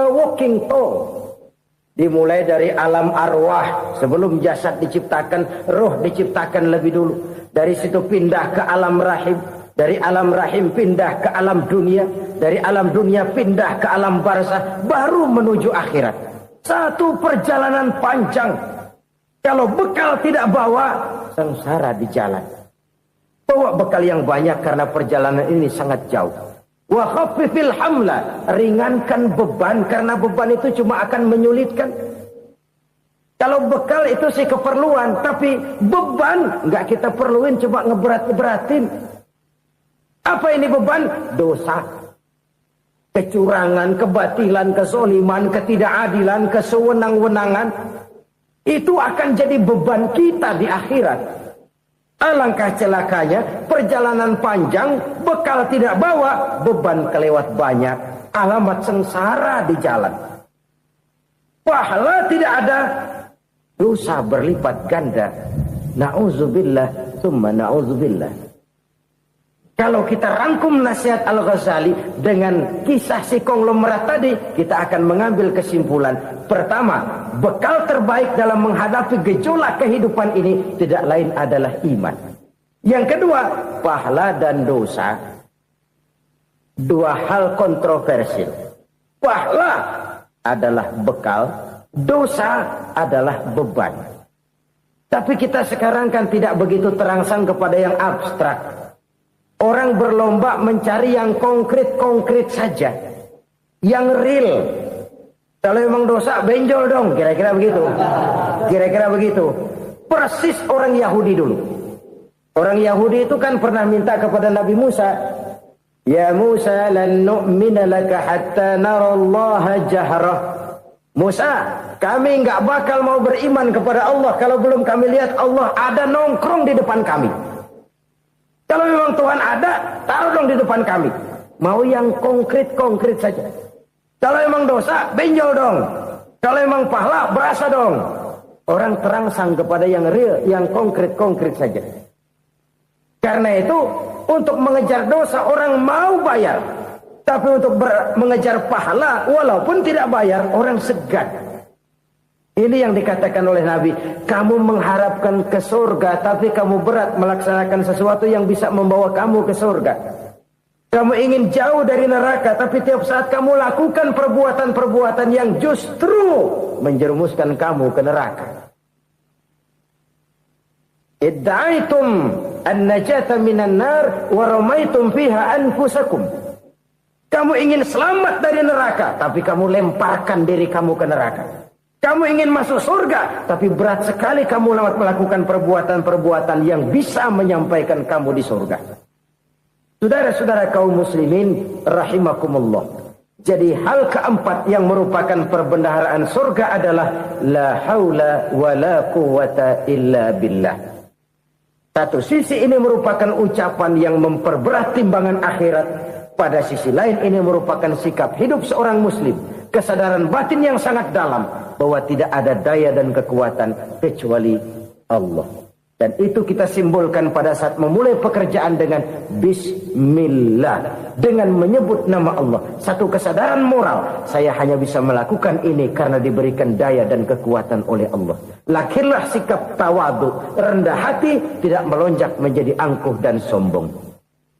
Speaker 1: A walking tour. Dimulai dari alam arwah. Sebelum jasad diciptakan, roh diciptakan lebih dulu. Dari situ pindah ke alam rahim. Dari alam rahim pindah ke alam dunia. Dari alam dunia pindah ke alam barzah. Baru menuju akhirat. Satu perjalanan panjang. Kalau bekal tidak bawa, sengsara di jalan. Bawa bekal yang banyak karena perjalanan ini sangat jauh. Wa khaffifil hamla, ringankan beban karena beban itu cuma akan menyulitkan. Kalau bekal itu sih keperluan, tapi beban nggak kita perluin, cuma ngeberat-beratin. Apa ini beban? Dosa. Kecurangan, kebatilan, kezoliman, ketidakadilan, kesewenang-wenangan. Itu akan jadi beban kita di akhirat. Alangkah celakanya, perjalanan panjang, bekal tidak bawa, beban kelewat banyak. Alamat sengsara di jalan. Pahala tidak ada, dosa berlipat ganda. Na'udzubillah, summa na'udzubillah. Kalau kita rangkum nasihat Al-Ghazali dengan kisah si konglomerat tadi, kita akan mengambil kesimpulan. Pertama, bekal terbaik dalam menghadapi gejolak kehidupan ini tidak lain adalah iman. Yang kedua, pahala dan dosa. Dua hal kontroversial. Pahala adalah bekal, dosa adalah beban. Tapi kita sekarang kan tidak begitu terangsang kepada yang abstrak. Orang berlomba mencari yang konkret-konkret saja. Yang real. Kalau memang dosa, benjol dong. Kira-kira begitu. Kira-kira begitu. Persis orang Yahudi dulu. Orang Yahudi itu kan pernah minta kepada Nabi Musa. Ya Musa, lan nu'mina laka hatta narallaha jahrah. Musa, kami nggak bakal mau beriman kepada Allah kalau belum kami lihat Allah ada nongkrong di depan kami. Kalau memang Tuhan ada, taruh dong di depan kami. Mau yang konkret-konkret saja. Kalau memang dosa, benjol dong. Kalau memang pahala, berasa dong. Orang terangsang kepada yang real, yang konkret-konkret saja. Karena itu, untuk mengejar dosa, orang mau bayar. Tapi untuk mengejar pahala, walaupun tidak bayar, orang segan. Ini yang dikatakan oleh Nabi, kamu mengharapkan ke surga, tapi kamu berat melaksanakan sesuatu yang bisa membawa kamu ke surga. Kamu ingin jauh dari neraka, tapi tiap saat kamu lakukan perbuatan-perbuatan yang justru menjerumuskan kamu ke neraka. Idda'aitum an-najata minan nar wa ramaitum fiha anfusakum. Kamu ingin selamat dari neraka, tapi kamu lemparkan diri kamu ke neraka. Kamu ingin masuk surga, tapi berat sekali kamu melakukan perbuatan-perbuatan yang bisa menyampaikan kamu di surga. Saudara-saudara kaum muslimin rahimakumullah. Jadi hal keempat yang merupakan perbendaharaan surga adalah la haula wa la quwwata illa billah. Satu sisi ini merupakan ucapan yang memperberat timbangan akhirat. Pada sisi lain ini merupakan sikap hidup seorang muslim. Kesadaran batin yang sangat dalam bahwa tidak ada daya dan kekuatan kecuali Allah. Dan itu kita simbolkan pada saat memulai pekerjaan dengan Bismillah, dengan menyebut nama Allah. Satu kesadaran moral, saya hanya bisa melakukan ini karena diberikan daya dan kekuatan oleh Allah. Lahirlah sikap tawadu, rendah hati, tidak melonjak menjadi angkuh dan sombong.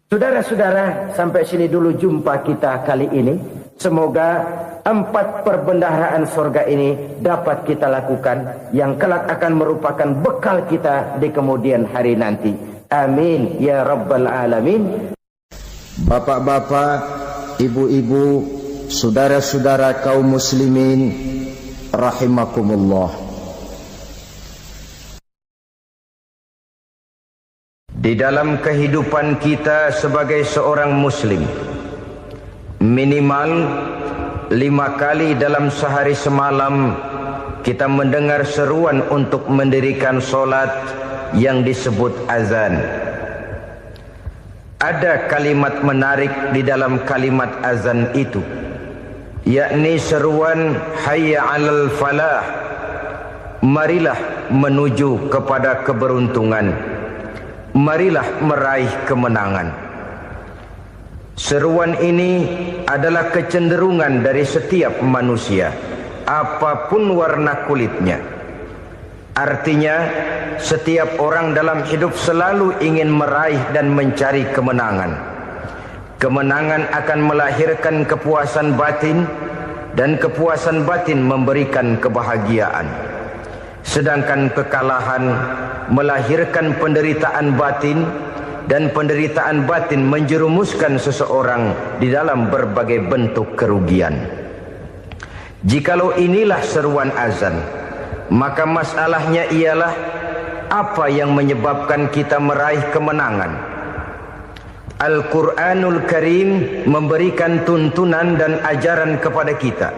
Speaker 1: Saudara-saudara, sampai sini dulu jumpa kita kali ini. Semoga 4 perbendaharaan surga ini dapat kita lakukan, yang kelak akan merupakan bekal kita di kemudian hari nanti. Amin ya rabbal alamin. Bapak-bapak, ibu-ibu, saudara-saudara kaum muslimin rahimakumullah. Di dalam kehidupan kita sebagai seorang muslim, minimal 5 kali dalam sehari semalam kita mendengar seruan untuk mendirikan solat yang disebut azan. Ada kalimat menarik di dalam kalimat azan itu, yakni seruan hayya 'alal falah, marilah menuju kepada keberuntungan, marilah meraih kemenangan. Seruan ini adalah kecenderungan dari setiap manusia, apapun warna kulitnya. Artinya, setiap orang dalam hidup selalu ingin meraih dan mencari kemenangan. Kemenangan akan melahirkan kepuasan batin, dan kepuasan batin memberikan kebahagiaan. Sedangkan kekalahan melahirkan penderitaan batin, dan penderitaan batin menjerumuskan seseorang di dalam berbagai bentuk kerugian. Jikalau inilah seruan azan, maka masalahnya ialah apa yang menyebabkan kita meraih kemenangan. Al-Quranul Karim memberikan tuntunan dan ajaran kepada kita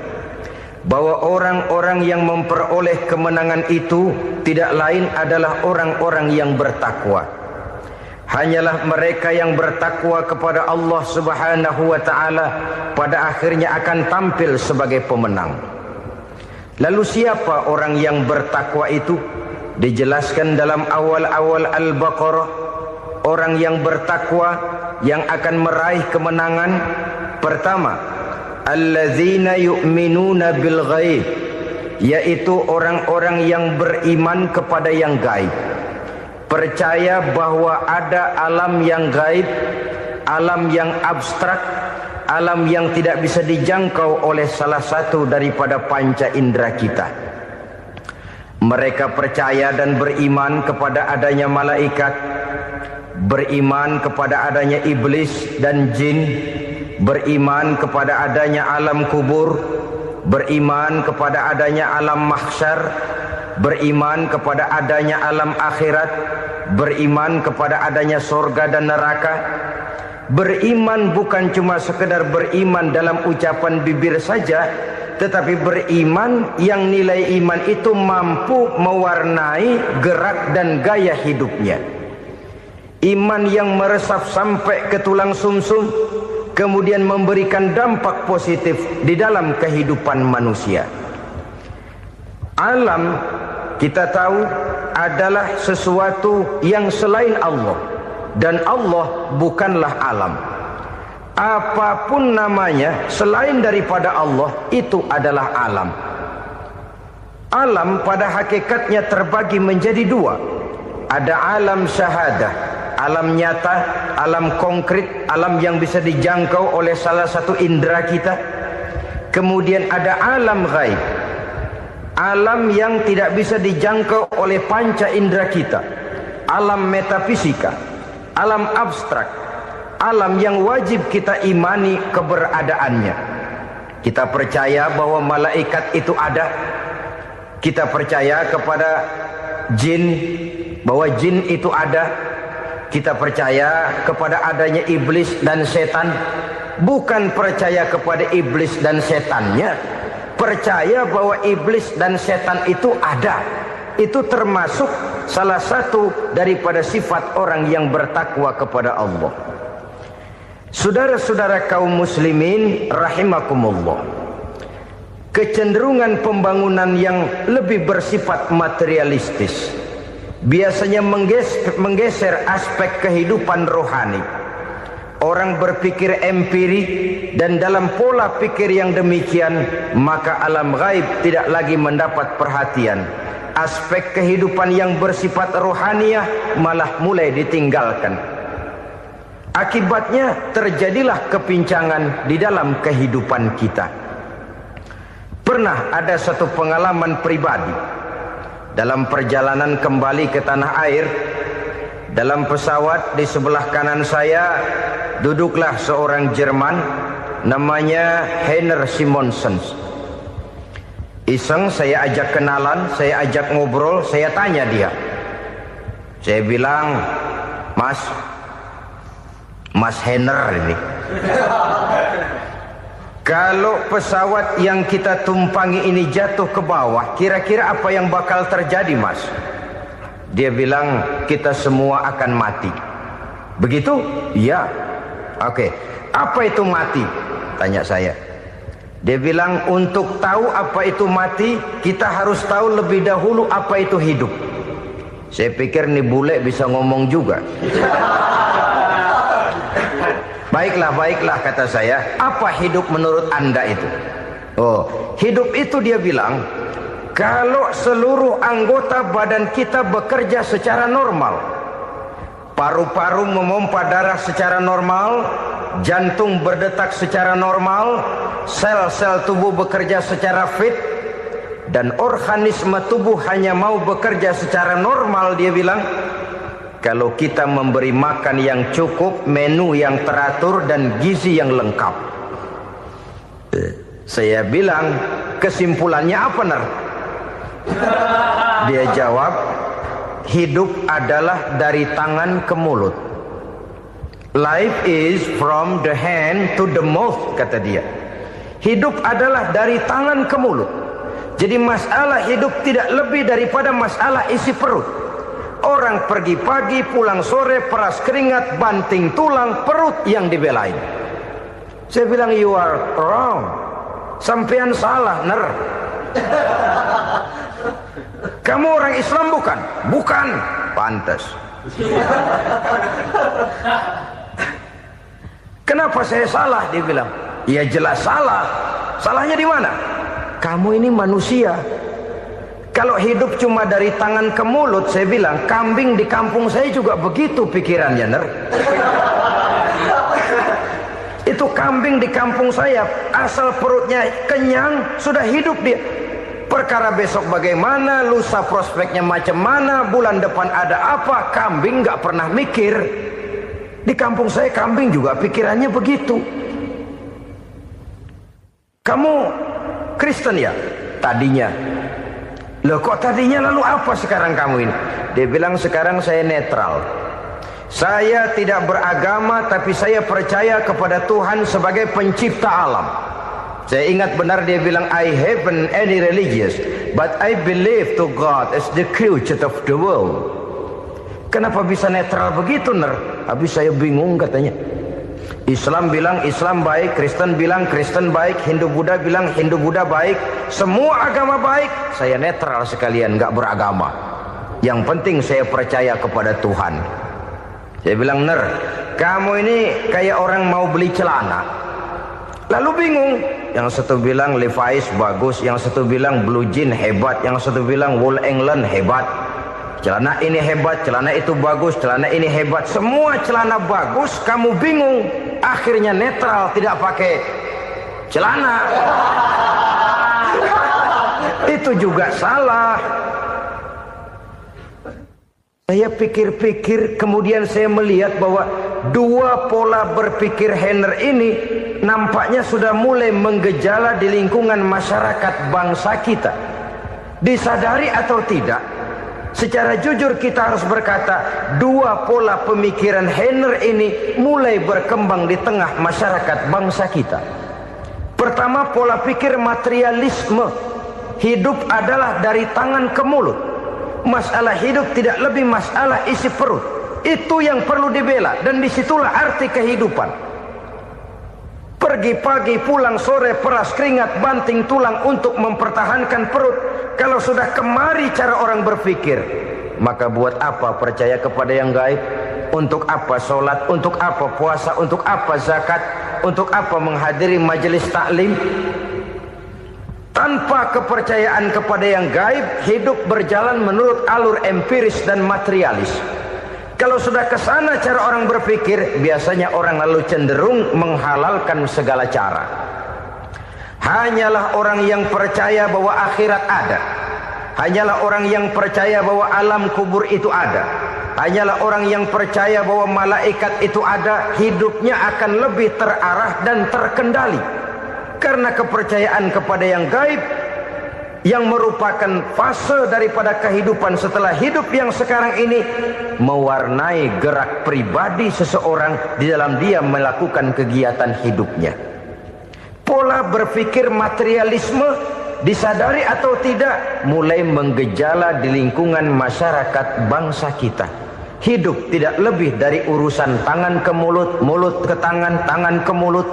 Speaker 1: bahwa orang-orang yang memperoleh kemenangan itu tidak lain adalah orang-orang yang bertakwa. Hanyalah mereka yang bertakwa kepada Allah Subhanahu wa ta'ala pada akhirnya akan tampil sebagai pemenang. Lalu siapa orang yang bertakwa itu? Dijelaskan dalam awal-awal Al-Baqarah, orang yang bertakwa yang akan meraih kemenangan. Pertama, alladzina yu'minuna bil ghaib, yaitu orang-orang yang beriman kepada yang gaib. Percaya bahwa ada alam yang gaib, alam yang abstrak, alam yang tidak bisa dijangkau oleh salah satu daripada panca indera kita. Mereka percaya dan beriman kepada adanya malaikat, beriman kepada adanya iblis dan jin, beriman kepada adanya alam kubur, beriman kepada adanya alam mahsyar, beriman kepada adanya alam akhirat, beriman kepada adanya surga dan neraka. Beriman bukan cuma sekedar beriman dalam ucapan bibir saja, tetapi beriman yang nilai iman itu mampu mewarnai gerak dan gaya hidupnya. Iman yang meresap sampai ke tulang sumsum, kemudian memberikan dampak positif di dalam kehidupan manusia. Alam, kita tahu, adalah sesuatu yang selain Allah, dan Allah bukanlah alam. Apapun namanya selain daripada Allah, itu adalah alam. Alam pada hakikatnya terbagi menjadi 2. Ada alam syahadah, alam nyata, alam konkret, alam yang bisa dijangkau oleh salah satu indera kita. Kemudian ada alam ghaib, alam yang tidak bisa dijangkau oleh panca indera kita, alam metafisika, alam abstrak, alam yang wajib kita imani keberadaannya. Kita percaya bahwa malaikat itu ada, Kita percaya kepada jin, bahwa jin itu ada. Kita percaya kepada adanya iblis dan setan. Bukan percaya kepada iblis dan setannya, percaya bahwa iblis dan setan itu ada. Itu termasuk salah satu daripada sifat orang yang bertakwa kepada Allah. Saudara-saudara kaum muslimin rahimakumullah, kecenderungan pembangunan yang lebih bersifat materialistis biasanya menggeser aspek kehidupan rohani. Orang berpikir empiri, dan dalam pola pikir yang demikian maka alam gaib tidak lagi mendapat perhatian. Aspek kehidupan yang bersifat rohaniah malah mulai ditinggalkan. Akibatnya terjadilah kepincangan di dalam kehidupan kita. Pernah ada satu pengalaman pribadi dalam perjalanan kembali ke tanah air. Dalam pesawat di sebelah kanan saya duduklah seorang Jerman namanya Heiner Simonsen. Iseng saya ajak kenalan, saya ajak ngobrol, saya tanya dia. Saya bilang, Mas Heiner ini, kalau pesawat yang kita tumpangi ini jatuh ke bawah, kira-kira apa yang bakal terjadi, Mas? Dia bilang, kita semua akan mati. Begitu? Iya. Oke. Apa itu mati? Tanya saya. Dia bilang, untuk tahu apa itu mati, kita harus tahu lebih dahulu apa itu hidup. Saya pikir nih bule bisa ngomong juga. Baiklah kata saya. Apa hidup menurut Anda itu? Oh, hidup itu dia bilang, kalau seluruh anggota badan kita bekerja secara normal, paru-paru memompa darah secara normal, jantung berdetak secara normal, sel-sel tubuh bekerja secara fit, dan organisme tubuh hanya mau bekerja secara normal, dia bilang, kalau kita memberi makan yang cukup, menu yang teratur, dan gizi yang lengkap. Saya bilang, kesimpulannya apa, Ner? Dia jawab, hidup adalah dari tangan ke mulut. Life is from the hand to the mouth, kata dia. Hidup adalah dari tangan ke mulut. Jadi masalah hidup tidak lebih daripada masalah isi perut. Orang pergi pagi, pulang sore, peras keringat, banting tulang, perut yang dibelain. Saya bilang, you are wrong. Sampean salah, Ner. Kamu orang Islam bukan? Bukan. Pantas. Kenapa saya salah? Dia bilang, ya jelas salah. Salahnya di mana? Kamu ini manusia. Kalau hidup cuma dari tangan ke mulut, saya bilang, kambing di kampung saya juga begitu pikirannya, Ner. Itu kambing di kampung saya, asal perutnya kenyang, sudah hidup dia. Perkara besok bagaimana, lusa prospeknya macam mana, bulan depan ada apa, kambing nggak pernah mikir. Di kampung saya kambing juga pikirannya begitu. Kamu Kristen ya? Tadinya. Loh kok tadinya, lalu apa sekarang kamu ini? Dia bilang, sekarang saya netral. Saya tidak beragama, tapi saya percaya kepada Tuhan sebagai pencipta alam. Saya ingat benar dia bilang, I haven't any religious, but I believe to God as the creator of the world. Kenapa bisa netral begitu, Ner? Habis saya bingung katanya. Islam bilang Islam baik, Kristen bilang Kristen baik, Hindu Buddha bilang Hindu Buddha baik, semua agama baik. Saya netral sekalian, nggak beragama. Yang penting saya percaya kepada Tuhan. Saya bilang, Ner, kamu ini kayak orang mau beli celana, lalu bingung. Yang satu bilang Levi's bagus, yang satu bilang Blue Jean hebat, yang satu bilang Wool England hebat. Celana ini hebat, celana itu bagus, celana ini hebat. Semua celana bagus, kamu bingung. Akhirnya netral, tidak pakai celana. Itu juga salah. Saya pikir-pikir, kemudian saya melihat bahwa dua pola berpikir Heiner ini nampaknya sudah mulai menggejala di lingkungan masyarakat bangsa kita. Disadari atau tidak, secara jujur kita harus berkata, dua pola pemikiran Henner ini mulai berkembang di tengah masyarakat bangsa kita. Pertama, pola pikir materialisme. Hidup adalah dari tangan ke mulut. Masalah hidup tidak lebih masalah isi perut. Itu yang perlu dibela, dan disitulah arti kehidupan. Pergi pagi, pulang sore, peras keringat, banting tulang untuk mempertahankan perut. Kalau sudah kemari cara orang berpikir, maka buat apa percaya kepada yang gaib? Untuk apa sholat? Untuk apa puasa? Untuk apa zakat? Untuk apa menghadiri majelis taklim? Tanpa kepercayaan kepada yang gaib, hidup berjalan menurut alur empiris dan materialis. Kalau sudah ke sana cara orang berpikir, biasanya orang lalu cenderung menghalalkan segala cara. Hanyalah orang yang percaya bahwa akhirat ada. Hanyalah orang yang percaya bahwa alam kubur itu ada. Hanyalah orang yang percaya bahwa malaikat itu ada, hidupnya akan lebih terarah dan terkendali. Karena kepercayaan kepada yang gaib, yang merupakan fase daripada kehidupan setelah hidup yang sekarang ini, mewarnai gerak pribadi seseorang di dalam dia melakukan kegiatan hidupnya. Pola berpikir materialisme, disadari atau tidak, mulai menggejala di lingkungan masyarakat bangsa kita. Hidup tidak lebih dari urusan tangan ke mulut, mulut ke tangan, tangan ke mulut.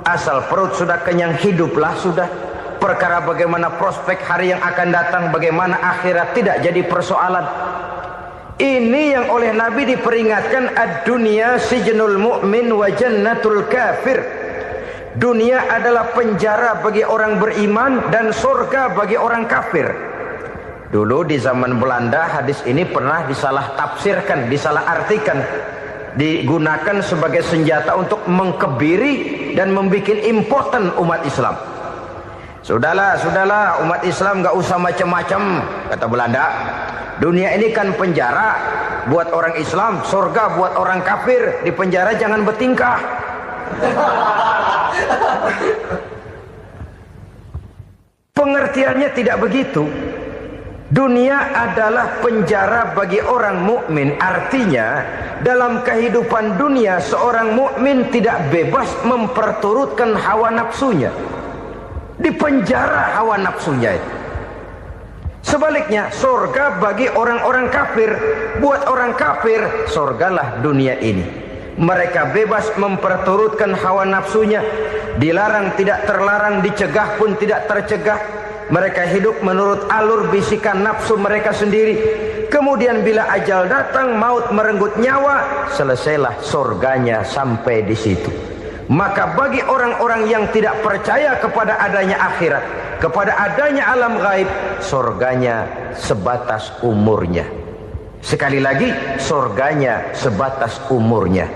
Speaker 1: Asal perut sudah kenyang, hiduplah sudah. Perkara bagaimana prospek hari yang akan datang, bagaimana akhirat, tidak jadi persoalan. Ini yang oleh Nabi diperingatkan, ad-dunya sijnul mu'min wa jannatul kafir. Dunia adalah penjara bagi orang beriman dan surga bagi orang kafir. Dulu di zaman Belanda hadis ini pernah disalah tafsirkan, disalah artikan, digunakan sebagai senjata untuk mengkebiri dan membuat impoten umat Islam. Sudahlah, umat Islam gak usah macam-macam, kata Belanda. Dunia ini kan penjara buat orang Islam, surga buat orang kafir. Di penjara jangan bertingkah. Pengertiannya tidak begitu. Dunia adalah penjara bagi orang mukmin. Artinya dalam kehidupan dunia seorang mukmin tidak bebas memperturutkan hawa nafsunya. Di penjara hawa nafsunya itu. Sebaliknya, surga bagi orang-orang kafir. Buat orang kafir, surgalah dunia ini. Mereka bebas memperturutkan hawa nafsunya. Dilarang tidak terlarang, dicegah pun tidak tercegah. Mereka hidup menurut alur bisikan nafsu mereka sendiri. Kemudian bila ajal datang, maut merenggut nyawa, selesailah surganya sampai di situ. Maka bagi orang-orang yang tidak percaya kepada adanya akhirat, kepada adanya alam gaib, surganya sebatas umurnya. Sekali lagi, surganya sebatas umurnya.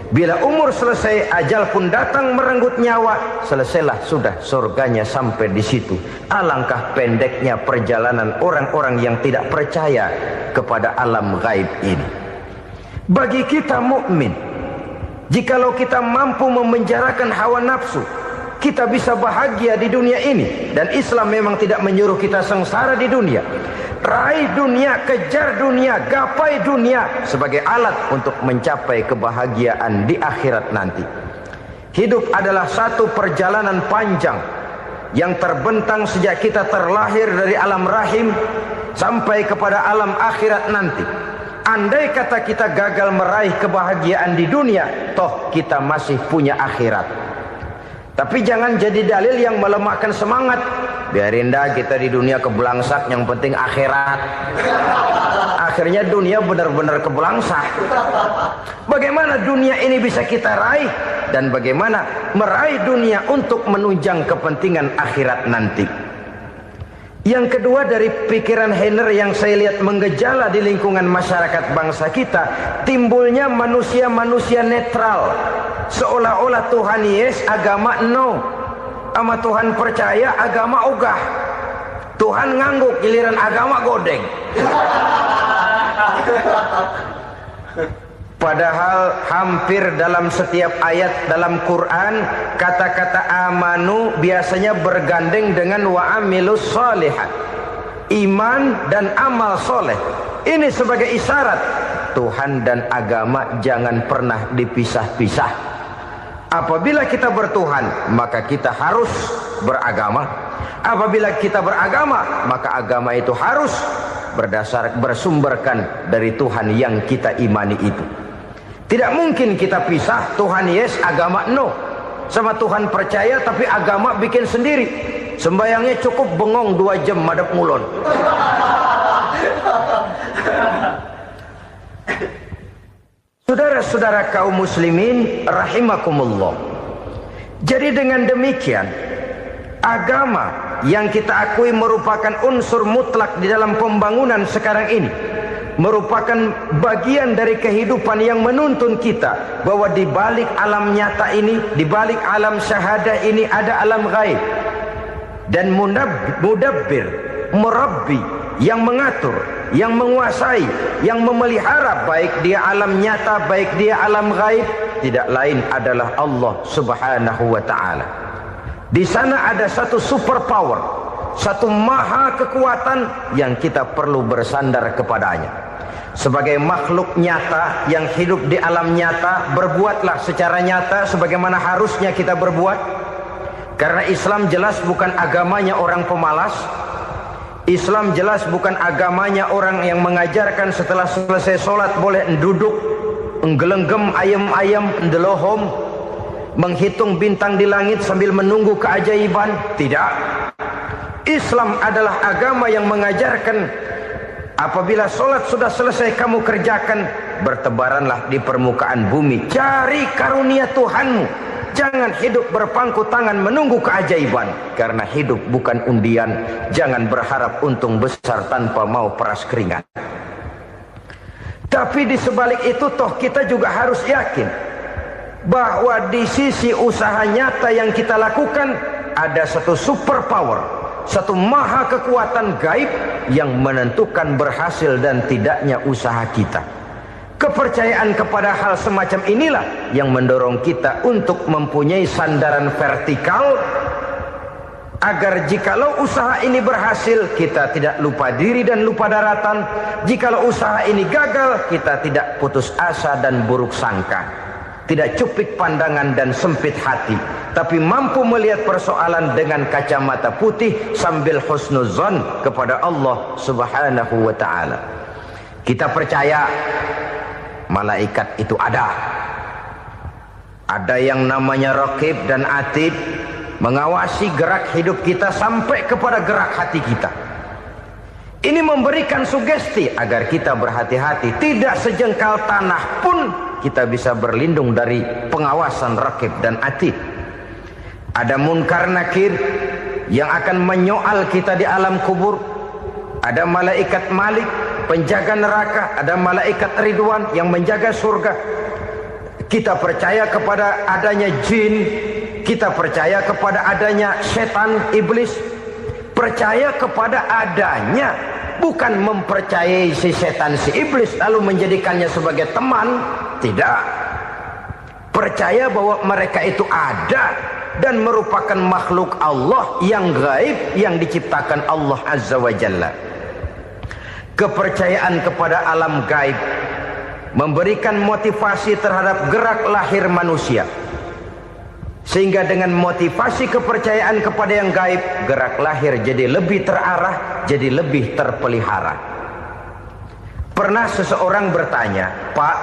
Speaker 1: Bila umur selesai, ajal pun datang merenggut nyawa, selesailah sudah surganya sampai di situ. Alangkah pendeknya perjalanan orang-orang yang tidak percaya kepada alam gaib ini. Bagi kita mukmin, jikalau kita mampu memenjarakan hawa nafsu, kita bisa bahagia di dunia ini. Dan Islam memang tidak menyuruh kita sengsara di dunia. Raih dunia, kejar dunia, gapai dunia sebagai alat untuk mencapai kebahagiaan di akhirat nanti. Hidup adalah satu perjalanan panjang yang terbentang sejak kita terlahir dari alam rahim sampai kepada alam akhirat nanti. Andai kata kita gagal meraih kebahagiaan di dunia, toh kita masih punya akhirat. Tapi jangan jadi dalil yang melemahkan semangat. Biarin dah kita di dunia kebelangsak, yang penting akhirat. Akhirnya dunia benar-benar kebelangsak. Bagaimana dunia ini bisa kita raih, dan bagaimana meraih dunia untuk menunjang kepentingan akhirat nanti. Yang kedua dari pikiran Henner yang saya lihat menggejala di lingkungan masyarakat bangsa kita, timbulnya manusia-manusia netral. Seolah-olah Tuhan yes, agama no. Sama Tuhan percaya, agama ogah. Tuhan ngangguk, giliran agama godeng. Padahal hampir dalam setiap ayat dalam Quran, kata-kata amanu biasanya bergandeng dengan wa amilus shalihat. iman dan amal soleh. Ini sebagai isyarat Tuhan dan agama jangan pernah dipisah-pisah. Apabila kita bertuhan, maka kita harus beragama. Apabila kita beragama, maka agama itu harus bersumberkan dari Tuhan yang kita imani itu. Tidak mungkin kita pisah, Tuhan yes, agama no. Sama Tuhan percaya tapi agama bikin sendiri. Sembayangnya cukup bengong 2 jam madep mulon. Saudara-saudara kaum muslimin rahimakumullah. Jadi dengan demikian, agama yang kita akui merupakan unsur mutlak di dalam pembangunan sekarang ini, merupakan bagian dari kehidupan yang menuntun kita bahwa di balik alam nyata ini, di balik alam syahadah ini ada alam gaib. Dan mudabbir, murabbi, yang mengatur, yang menguasai, yang memelihara baik dia alam nyata, baik dia alam gaib, tidak lain adalah Allah Subhanahu wa ta'ala. Di sana ada satu super power, satu maha kekuatan yang kita perlu bersandar kepadanya. Sebagai makhluk nyata yang hidup di alam nyata, berbuatlah secara nyata sebagaimana harusnya kita berbuat. Karena Islam jelas bukan agamanya orang pemalas. Islam jelas bukan agamanya orang yang mengajarkan setelah selesai sholat boleh duduk, nggelenggem ayam-ayam, ndelohom, menghitung bintang di langit sambil menunggu keajaiban. Tidak. Islam adalah agama yang mengajarkan apabila sholat sudah selesai kamu kerjakan, bertebaranlah di permukaan bumi, cari karunia Tuhanmu. Jangan hidup berpangku tangan menunggu keajaiban. Karena hidup bukan undian. Jangan berharap untung besar tanpa mau peras keringat. Tapi di sebalik itu toh kita juga harus yakin bahwa di sisi usaha nyata yang kita lakukan ada satu super power, satu maha kekuatan gaib yang menentukan berhasil dan tidaknya usaha kita. Kepercayaan kepada hal semacam inilah yang mendorong kita untuk mempunyai sandaran vertikal, agar jikalau usaha ini berhasil, kita tidak lupa diri dan lupa daratan. Jikalau usaha ini gagal, kita tidak putus asa dan buruk sangka, tidak cupik pandangan dan sempit hati, tapi mampu melihat persoalan dengan kacamata putih sambil husnuzon kepada Allah Subhanahu wa ta'ala. Kita percaya malaikat itu ada. Ada yang namanya raqib dan atid, mengawasi gerak hidup kita sampai kepada gerak hati kita. Ini memberikan sugesti agar kita berhati-hati. Tidak sejengkal tanah pun kita bisa berlindung dari pengawasan raqib dan atid. Ada munkar nakir yang akan menyoal kita di alam kubur. Ada malaikat Malik, penjaga neraka. Ada malaikat Ridwan yang menjaga surga. Kita percaya kepada adanya jin, kita percaya kepada adanya setan, iblis. Percaya kepada adanya, bukan mempercayai si setan, si iblis lalu menjadikannya sebagai teman. Tidak. Percaya bahwa mereka itu ada dan merupakan makhluk Allah yang gaib yang diciptakan Allah Azza wa Jalla. Kepercayaan kepada alam gaib memberikan motivasi terhadap gerak lahir manusia, sehingga dengan motivasi kepercayaan kepada yang gaib, gerak lahir jadi lebih terarah, jadi lebih terpelihara. Pernah seseorang bertanya, "Pak,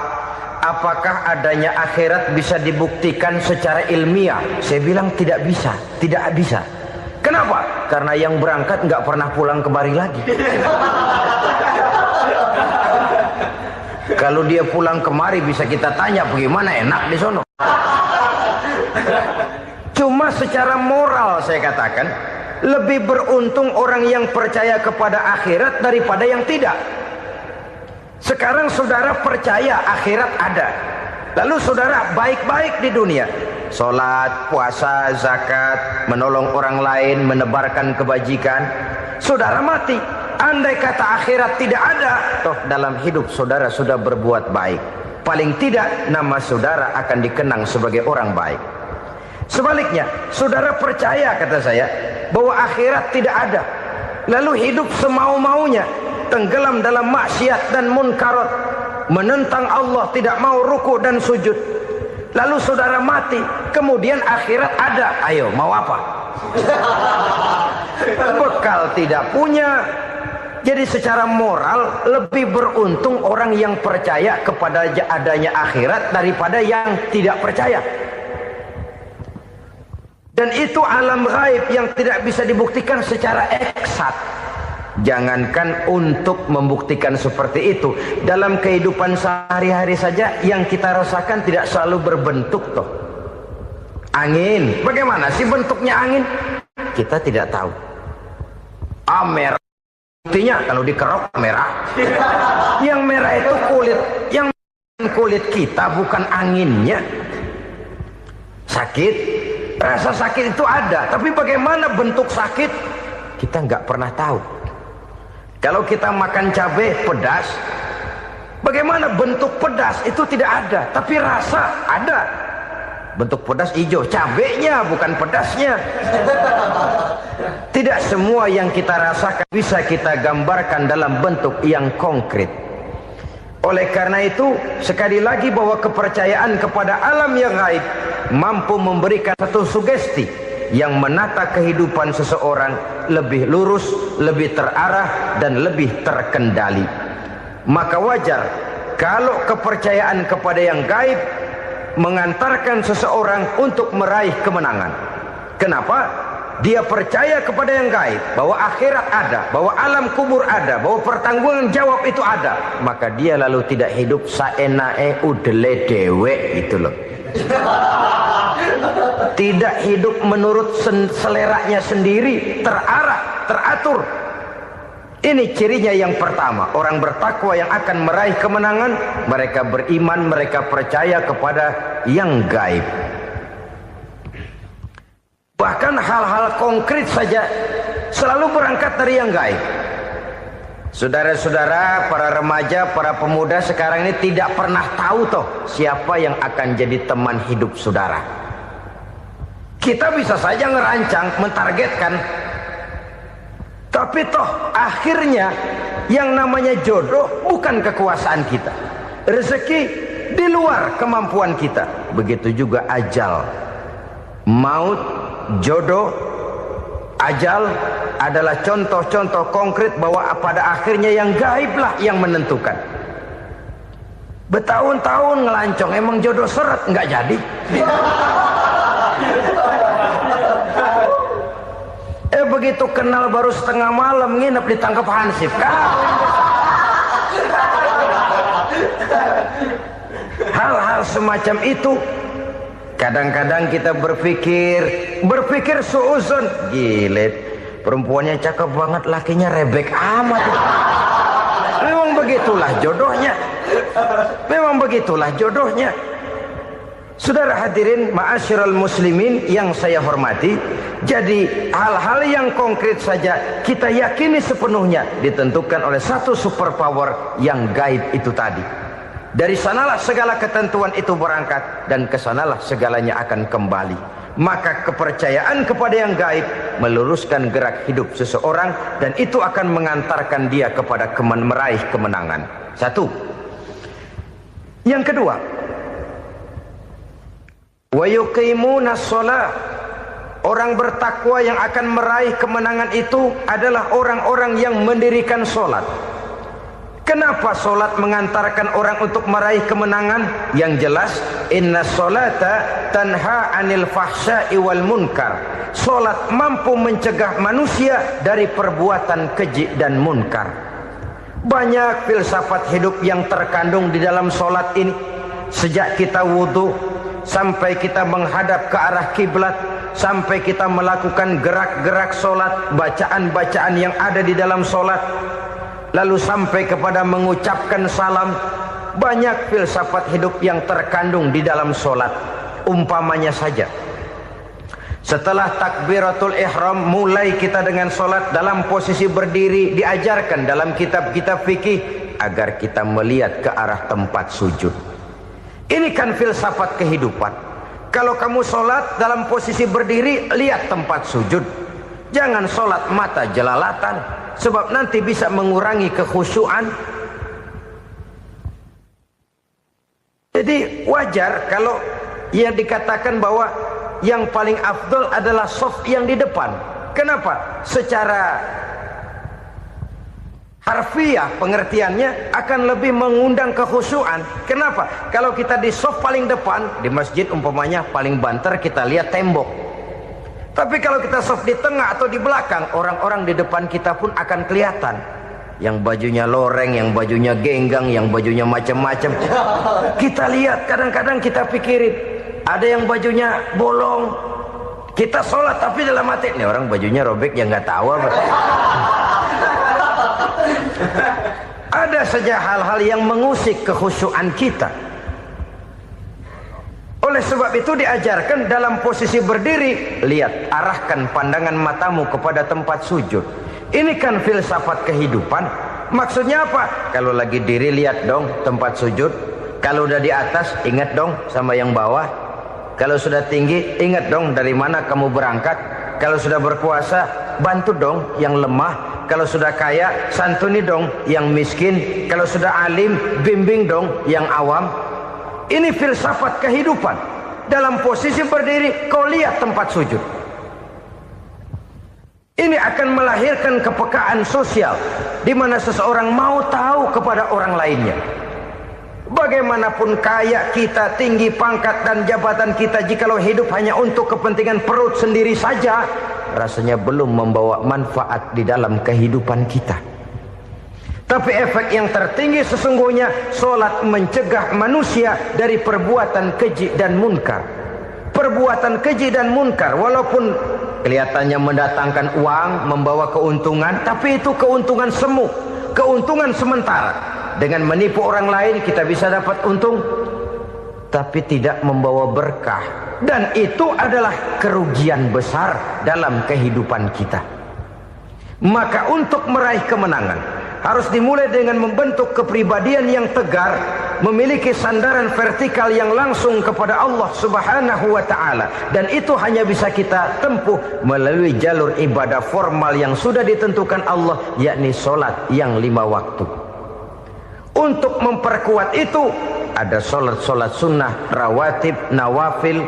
Speaker 1: apakah adanya akhirat bisa dibuktikan secara ilmiah?" Saya bilang tidak bisa, tidak bisa. Kenapa? Karena yang berangkat nggak pernah pulang kembali lagi. Kalau dia pulang kemari bisa kita tanya bagaimana enak di sono. Cuma secara moral saya katakan, lebih beruntung orang yang percaya kepada akhirat daripada yang tidak. Sekarang saudara percaya akhirat ada, lalu saudara baik-baik di dunia, sholat, puasa, zakat, menolong orang lain, menebarkan kebajikan. Saudara mati, andai kata akhirat tidak ada, toh dalam hidup saudara sudah berbuat baik. Paling tidak nama saudara akan dikenang sebagai orang baik. Sebaliknya, saudara percaya, kata saya, bahwa akhirat tidak ada, lalu hidup semau-maunya, tenggelam dalam maksiat dan munkarat, menentang Allah, tidak mau ruku dan sujud. Lalu saudara mati, kemudian akhirat ada, ayo mau apa? Bekal tidak punya. Jadi secara moral lebih beruntung orang yang percaya kepada adanya akhirat daripada yang tidak percaya. Dan itu alam gaib yang tidak bisa dibuktikan secara eksat. Jangankan untuk membuktikan seperti itu, dalam kehidupan sehari-hari saja yang kita rasakan tidak selalu berbentuk toh. Angin, bagaimana sih bentuknya angin? Kita tidak tahu. Merah, buktinya kalau dikerok merah. Yang merah itu kulit, yang kulit kita bukan anginnya. Sakit, rasa sakit itu ada, tapi bagaimana bentuk sakit kita nggak pernah tahu. Kalau kita makan cabai pedas, bagaimana bentuk pedas itu tidak ada, tapi rasa ada. Bentuk pedas hijau, cabainya bukan pedasnya. Tidak semua yang kita rasakan bisa kita gambarkan dalam bentuk yang konkret. Oleh karena itu, sekali lagi bahwa kepercayaan kepada alam yang gaib mampu memberikan satu sugesti yang menata kehidupan seseorang lebih lurus, lebih terarah, dan lebih terkendali. Maka wajar kalau kepercayaan kepada yang gaib mengantarkan seseorang untuk meraih kemenangan. Kenapa? Dia percaya kepada yang gaib, bahwa akhirat ada, bahwa alam kubur ada, bahwa pertanggungan jawab itu ada. Maka dia lalu tidak hidup saenae udele dewe, itu loh. Tidak hidup menurut seleranya sendiri, terarah, teratur. Ini cirinya yang pertama. Orang bertakwa yang akan meraih kemenangan, mereka beriman, mereka percaya kepada yang gaib. Bahkan hal-hal konkret saja selalu berangkat dari yang gaib. Saudara-saudara, para remaja, para pemuda sekarang ini tidak pernah tahu toh siapa yang akan jadi teman hidup saudara. Kita bisa saja ngerancang, mentargetkan, tapi toh akhirnya yang namanya jodoh bukan kekuasaan kita. Rezeki di luar kemampuan kita. Begitu juga ajal, maut, jodoh, ajal adalah contoh-contoh konkret bahwa pada akhirnya yang gaiblah yang menentukan. Bertahun-tahun ngelancong, emang jodoh seret nggak jadi. Begitu kenal baru setengah malam nginep ditangkap hansip. Hal-hal semacam itu kadang-kadang kita berpikir suuzon, gilet, perempuannya cakep banget, lakinya rebek amat. Memang begitulah jodohnya. Memang begitulah jodohnya. Saudara hadirin ma'asyiral muslimin yang saya hormati, jadi hal-hal yang konkret saja kita yakini sepenuhnya ditentukan oleh satu superpower yang gaib itu tadi. Dari sanalah segala ketentuan itu berangkat dan kesanalah segalanya akan kembali. Maka kepercayaan kepada yang gaib meluruskan gerak hidup seseorang dan itu akan mengantarkan dia kepada meraih kemenangan. Satu. Yang kedua, wa yuqimunas shalah. Orang bertakwa yang akan meraih kemenangan itu adalah orang-orang yang mendirikan sholat. Kenapa sholat mengantarkan orang untuk meraih kemenangan? Yang jelas, inna sholata tanha anil fahsya'i wal munkar. Sholat mampu mencegah manusia dari perbuatan keji dan munkar. Banyak filsafat hidup yang terkandung di dalam sholat ini. Sejak kita wudhu sampai kita menghadap ke arah kiblat, sampai kita melakukan gerak-gerak sholat, bacaan-bacaan yang ada di dalam sholat, lalu sampai kepada mengucapkan salam. Banyak filsafat hidup yang terkandung di dalam sholat. Umpamanya saja, setelah takbiratul ihram, mulai kita dengan sholat dalam posisi berdiri. Diajarkan dalam kitab-kitab fikih agar kita melihat ke arah tempat sujud. Ini kan filsafat kehidupan. Kalau kamu sholat dalam posisi berdiri, lihat tempat sujud. Jangan sholat mata jelalatan, sebab nanti bisa mengurangi kekhusyuan. Jadi wajar kalau yang dikatakan bahwa yang paling afdol adalah shaf yang di depan. Kenapa? Secara harfiah pengertiannya akan lebih mengundang kekhusyuan. Kenapa? Kalau kita di shaf paling depan, di masjid umpamanya paling banter kita lihat tembok. Tapi kalau kita shaf di tengah atau di belakang, orang-orang di depan kita pun akan kelihatan. Yang bajunya loreng, yang bajunya genggang, yang bajunya macam-macam. Kita lihat, kadang-kadang kita pikirin, ada yang bajunya bolong. Kita sholat tapi dalam hati, nih orang bajunya robek yang nggak tahu apa. Ada saja hal-hal yang mengusik kekhusyuan kita. Oleh sebab itu diajarkan dalam posisi berdiri, lihat, arahkan pandangan matamu kepada tempat sujud. Ini kan filsafat kehidupan. Maksudnya apa? Kalau lagi diri lihat dong tempat sujud. Kalau udah di atas ingat dong sama yang bawah. Kalau sudah tinggi ingat dong dari mana kamu berangkat. Kalau sudah berkuasa bantu dong yang lemah. Kalau sudah kaya santuni dong yang miskin. Kalau sudah alim bimbing dong yang awam. Ini filsafat kehidupan. Dalam posisi berdiri kau lihat tempat sujud. Ini akan melahirkan kepekaan sosial, di mana seseorang mau tahu kepada orang lainnya. Bagaimanapun kaya kita, tinggi pangkat dan jabatan kita, jikalau hidup hanya untuk kepentingan perut sendiri saja, rasanya belum membawa manfaat di dalam kehidupan kita. Tapi efek yang tertinggi sesungguhnya, sholat mencegah manusia dari perbuatan keji dan munkar. Perbuatan keji dan munkar, walaupun kelihatannya mendatangkan uang, membawa keuntungan, tapi itu keuntungan semu, keuntungan sementara. Dengan menipu orang lain kita bisa dapat untung, tapi tidak membawa berkah. Dan itu adalah kerugian besar dalam kehidupan kita. Maka untuk meraih kemenangan harus dimulai dengan membentuk kepribadian yang tegar, memiliki sandaran vertikal yang langsung kepada Allah Subhanahu wa ta'ala. Dan itu hanya bisa kita tempuh melalui jalur ibadah formal yang sudah ditentukan Allah, yakni sholat yang 5 waktu. Untuk memperkuat itu ada sholat-sholat sunnah, rawatib, nawafil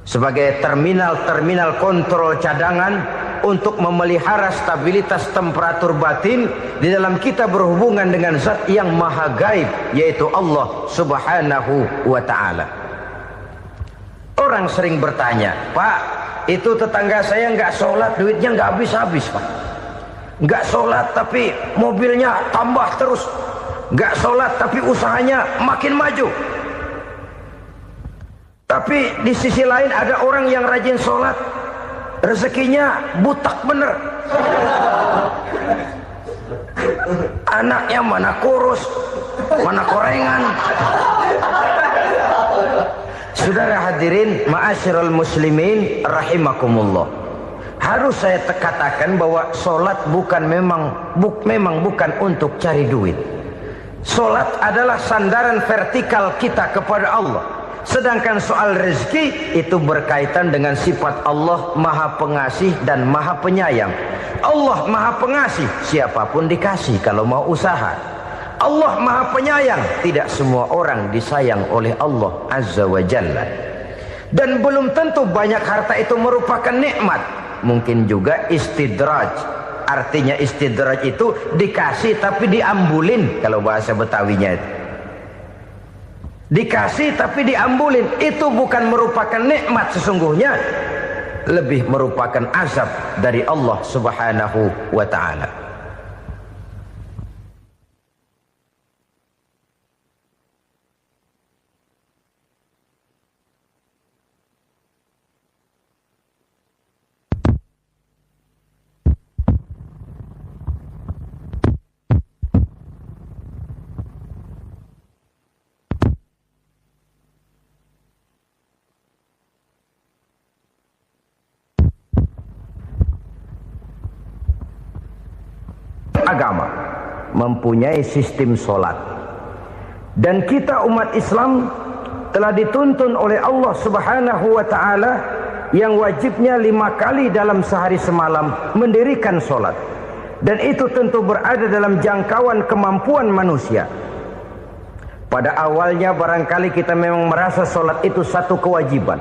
Speaker 1: sebagai terminal-terminal kontrol cadangan untuk memelihara stabilitas temperatur batin di dalam kita berhubungan dengan zat yang maha gaib, yaitu Allah Subhanahu wa ta'ala. Orang sering bertanya, Pak, itu tetangga saya nggak sholat, duitnya nggak habis-habis, Pak. Nggak sholat tapi mobilnya tambah terus. Nggak sholat tapi usahanya makin maju. Tapi di sisi lain ada orang yang rajin sholat, rezekinya butak bener. Anaknya mana kurus, mana korengan. Saudara hadirin ma'asyiral muslimin rahimakumullah. Harus saya katakan bahwa sholat memang bukan untuk cari duit. Sholat adalah sandaran vertikal kita kepada Allah. Sedangkan soal rezeki itu berkaitan dengan sifat Allah maha pengasih dan maha penyayang. Allah maha pengasih, siapapun dikasih kalau mau usaha. Allah maha penyayang, tidak semua orang disayang oleh Allah Azza wa Jalla. Dan belum tentu banyak harta itu merupakan nikmat. Mungkin juga istidraj. Artinya istidraj itu dikasih tapi diambulin, kalau bahasa Betawinya itu. Dikasih tapi diambulin, itu bukan merupakan nikmat sesungguhnya, lebih merupakan azab dari Allah Subhanahu wa ta'ala. Agama mempunyai sistem sholat, dan kita umat Islam telah dituntun oleh Allah Subhanahu wa ta'ala yang wajibnya 5 kali dalam sehari semalam mendirikan sholat, dan itu tentu berada dalam jangkauan kemampuan manusia. Pada awalnya barangkali kita memang merasa sholat itu satu kewajiban,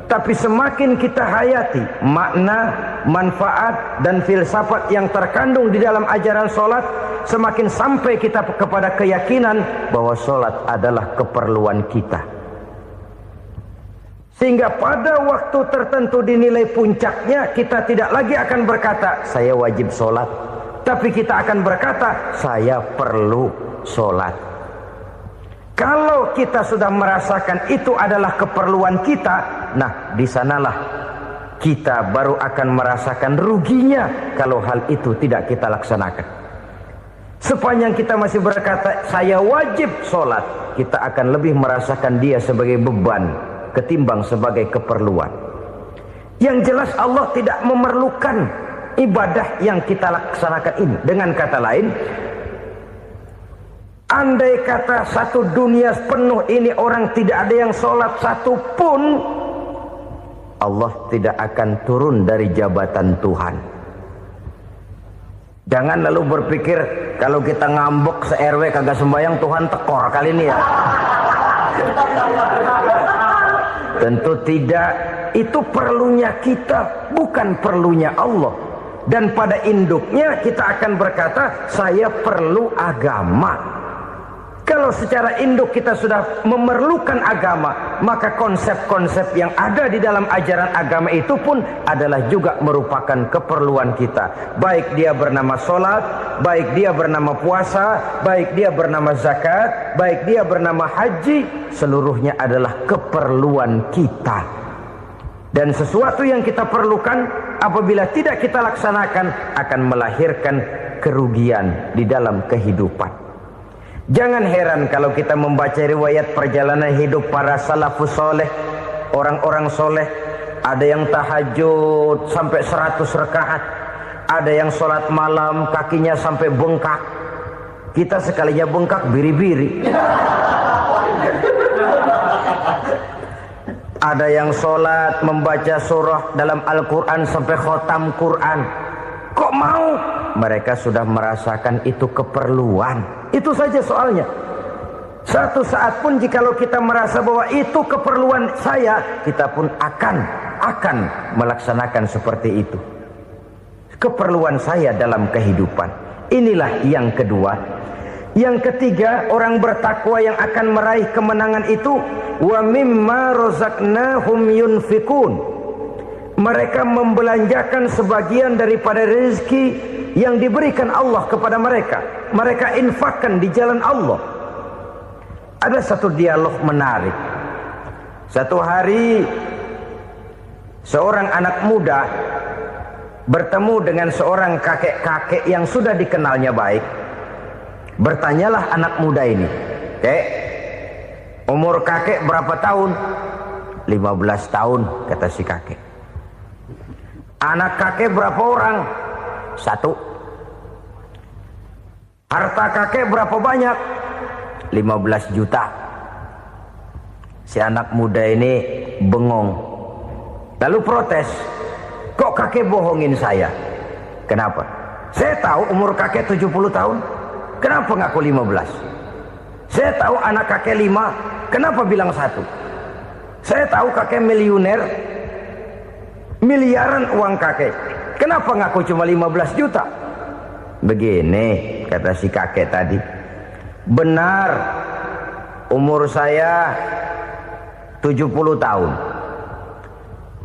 Speaker 1: tapi semakin kita hayati makna, manfaat, dan filsafat yang terkandung di dalam ajaran sholat, semakin sampai kita kepada keyakinan bahwa sholat adalah keperluan kita. Sehingga pada waktu tertentu dinilai puncaknya, kita tidak lagi akan berkata, saya wajib sholat, tapi kita akan berkata, saya perlu sholat. Kalau kita sudah merasakan itu adalah keperluan kita, nah di sanalah kita baru akan merasakan ruginya kalau hal itu tidak kita laksanakan. Sepanjang kita masih berkata saya wajib sholat, kita akan lebih merasakan dia sebagai beban ketimbang sebagai keperluan. Yang jelas Allah tidak memerlukan ibadah yang kita laksanakan ini. Dengan kata lain, andai kata satu dunia penuh ini orang tidak ada yang sholat satu pun, Allah tidak akan turun dari jabatan Tuhan. Jangan lalu berpikir kalau kita ngambek se-RW kagak sembahyang Tuhan tekor kali ini ya. Tentu tidak. Itu perlunya kita, bukan perlunya Allah. Dan pada induknya kita akan berkata, saya perlu agama. Kalau secara induk kita sudah memerlukan agama, maka konsep-konsep yang ada di dalam ajaran agama itu pun adalah juga merupakan keperluan kita. Baik dia bernama sholat, baik dia bernama puasa, baik dia bernama zakat, baik dia bernama haji, seluruhnya adalah keperluan kita. Dan sesuatu yang kita perlukan apabila tidak kita laksanakan akan melahirkan kerugian di dalam kehidupan. Jangan heran kalau kita membaca riwayat perjalanan hidup para salafus soleh, orang-orang soleh. Ada yang tahajud sampai 100 rakaat, ada yang sholat malam kakinya sampai bengkak. Kita sekalinya bengkak biri-biri. Ada yang sholat membaca surah dalam Al-Quran sampai khotam Quran. Kok mau? Mereka sudah merasakan itu keperluan. Itu saja soalnya. Satu saat pun jikalau kita merasa bahwa itu keperluan saya, kita pun akan melaksanakan seperti itu. Keperluan saya dalam kehidupan. Inilah yang kedua. Yang ketiga, orang bertakwa yang akan meraih kemenangan itu, wa mimma razaqnahum yunfikun. Mereka membelanjakan sebagian daripada rezeki yang diberikan Allah kepada mereka. Mereka infakkan di jalan Allah. Ada satu dialog menarik. Satu hari seorang anak muda bertemu dengan seorang kakek-kakek yang sudah dikenalnya baik. Bertanyalah anak muda ini, "Kek, umur kakek berapa tahun?" 15 tahun, kata si kakek. Anak kakek berapa orang? 1. Harta kakek berapa banyak? 15 juta. Si anak muda ini bengong. Lalu protes. Kok kakek bohongin saya? Kenapa? Saya tahu umur kakek 70 tahun. Kenapa ngaku 15? Saya tahu anak kakek 5. Kenapa bilang 1? Saya tahu kakek miliuner. Miliaran uang kakek. Kenapa ngaku cuma 15 juta? Begini, kata si kakek tadi. Benar, umur saya 70 tahun.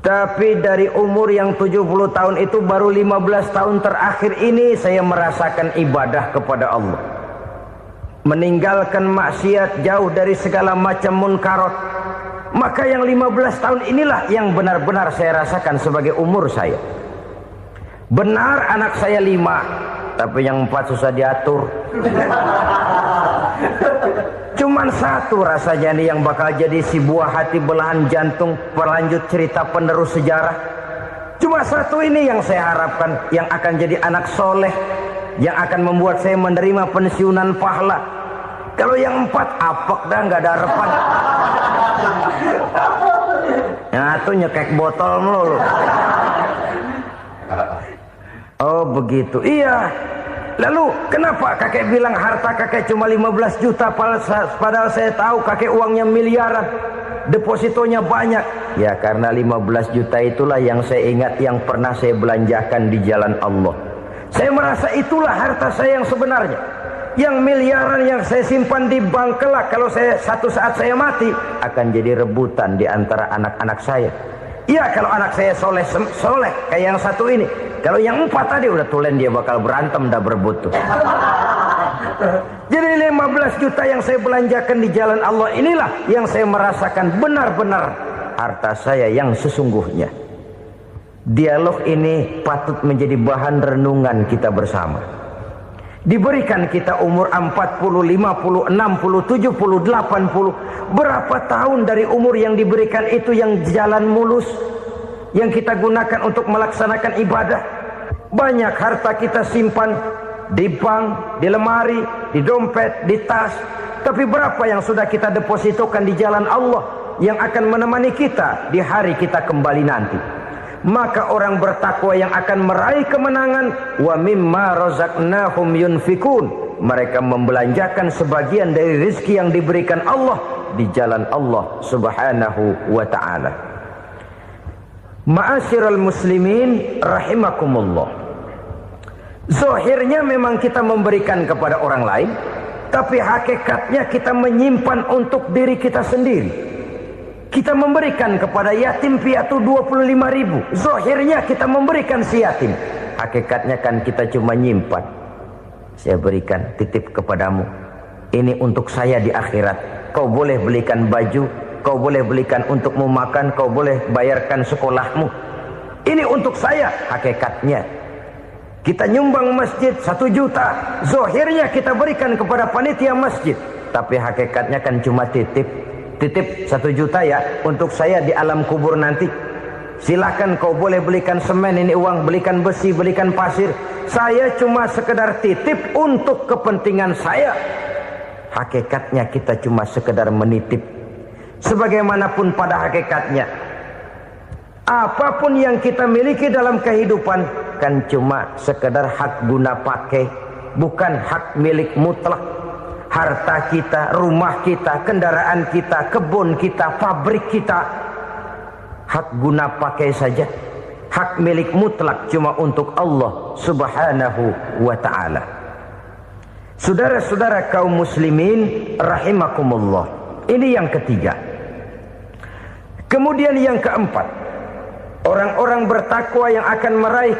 Speaker 1: Tapi dari umur yang 70 tahun itu baru 15 tahun terakhir ini saya merasakan ibadah kepada Allah. Meninggalkan maksiat, jauh dari segala macam munkarat. Maka yang 15 tahun inilah yang benar-benar saya rasakan sebagai umur saya. Benar anak saya 5, tapi yang 4 susah diatur. Cuman 1 rasanya nih yang bakal jadi si buah hati belahan jantung pelanjut cerita penerus sejarah. Cuma 1 ini yang saya harapkan, yang akan jadi anak soleh, yang akan membuat saya menerima pensiunan pahala. Kalau yang 4 apek dah, nggak ada harapan. Nah, tuh nyekek botol melulu. Oh begitu. Iya. Lalu kenapa kakek bilang harta kakek cuma 15 juta padahal saya tahu kakek uangnya miliaran, depositonya banyak? Ya karena 15 juta itulah yang saya ingat yang pernah saya belanjakan di jalan Allah. Saya merasa itulah harta saya yang sebenarnya. Yang miliaran yang saya simpan di bank kelak kalau satu saat saya mati akan jadi rebutan di antara anak-anak saya. Iya kalau anak saya soleh kayak yang satu ini. Kalau yang 4 tadi udah tulen dia bakal berantem dah berebut tuh. Jadi 15 juta yang saya belanjakan di jalan Allah inilah yang saya merasakan benar-benar harta saya yang sesungguhnya. Dialog ini patut menjadi bahan renungan kita bersama. Diberikan kita umur 40, 50, 60, 70, 80. Berapa tahun dari umur yang diberikan itu yang jalan mulus, yang kita gunakan untuk melaksanakan ibadah? Banyak harta kita simpan di bank, di lemari, di dompet, di tas. Tapi berapa yang sudah kita depositokan di jalan Allah yang akan menemani kita di hari kita kembali nanti? Maka orang bertakwa yang akan meraih kemenangan, wa mimma razaqnahum yunfikun, mereka membelanjakan sebagian dari rezeki yang diberikan Allah di jalan Allah Subhanahu wa ta'ala. Ma'asyiral muslimin rahimakumullah. Zahirnya memang kita memberikan kepada orang lain, tapi hakikatnya kita menyimpan untuk diri kita sendiri. Kita memberikan kepada yatim piatu 25.000. Zahirnya kita memberikan si yatim, hakikatnya kan kita cuma nyimpan. Saya berikan titip kepadamu, ini untuk saya di akhirat. Kau boleh belikan baju, kau boleh belikan untukmu makan, kau boleh bayarkan sekolahmu. Ini untuk saya. Hakikatnya kita nyumbang masjid 1 juta, zahirnya kita berikan kepada panitia masjid, tapi hakikatnya kan cuma titip 1 juta ya untuk saya di alam kubur nanti. Silakan kau boleh belikan semen, ini uang, belikan besi, belikan pasir. Saya cuma sekedar titip untuk kepentingan saya. Hakikatnya kita cuma sekedar menitip. Sebagaimanapun pada hakikatnya, apapun yang kita miliki dalam kehidupan kan cuma sekedar hak guna pakai, bukan hak milik mutlak. Harta kita, rumah kita, kendaraan kita, kebun kita, pabrik kita, hak guna pakai saja. Hak milik mutlak cuma untuk Allah Subhanahu wa ta'ala. Saudara-saudara kaum muslimin rahimakumullah. Ini yang ketiga. Kemudian yang keempat, orang-orang bertakwa yang akan meraih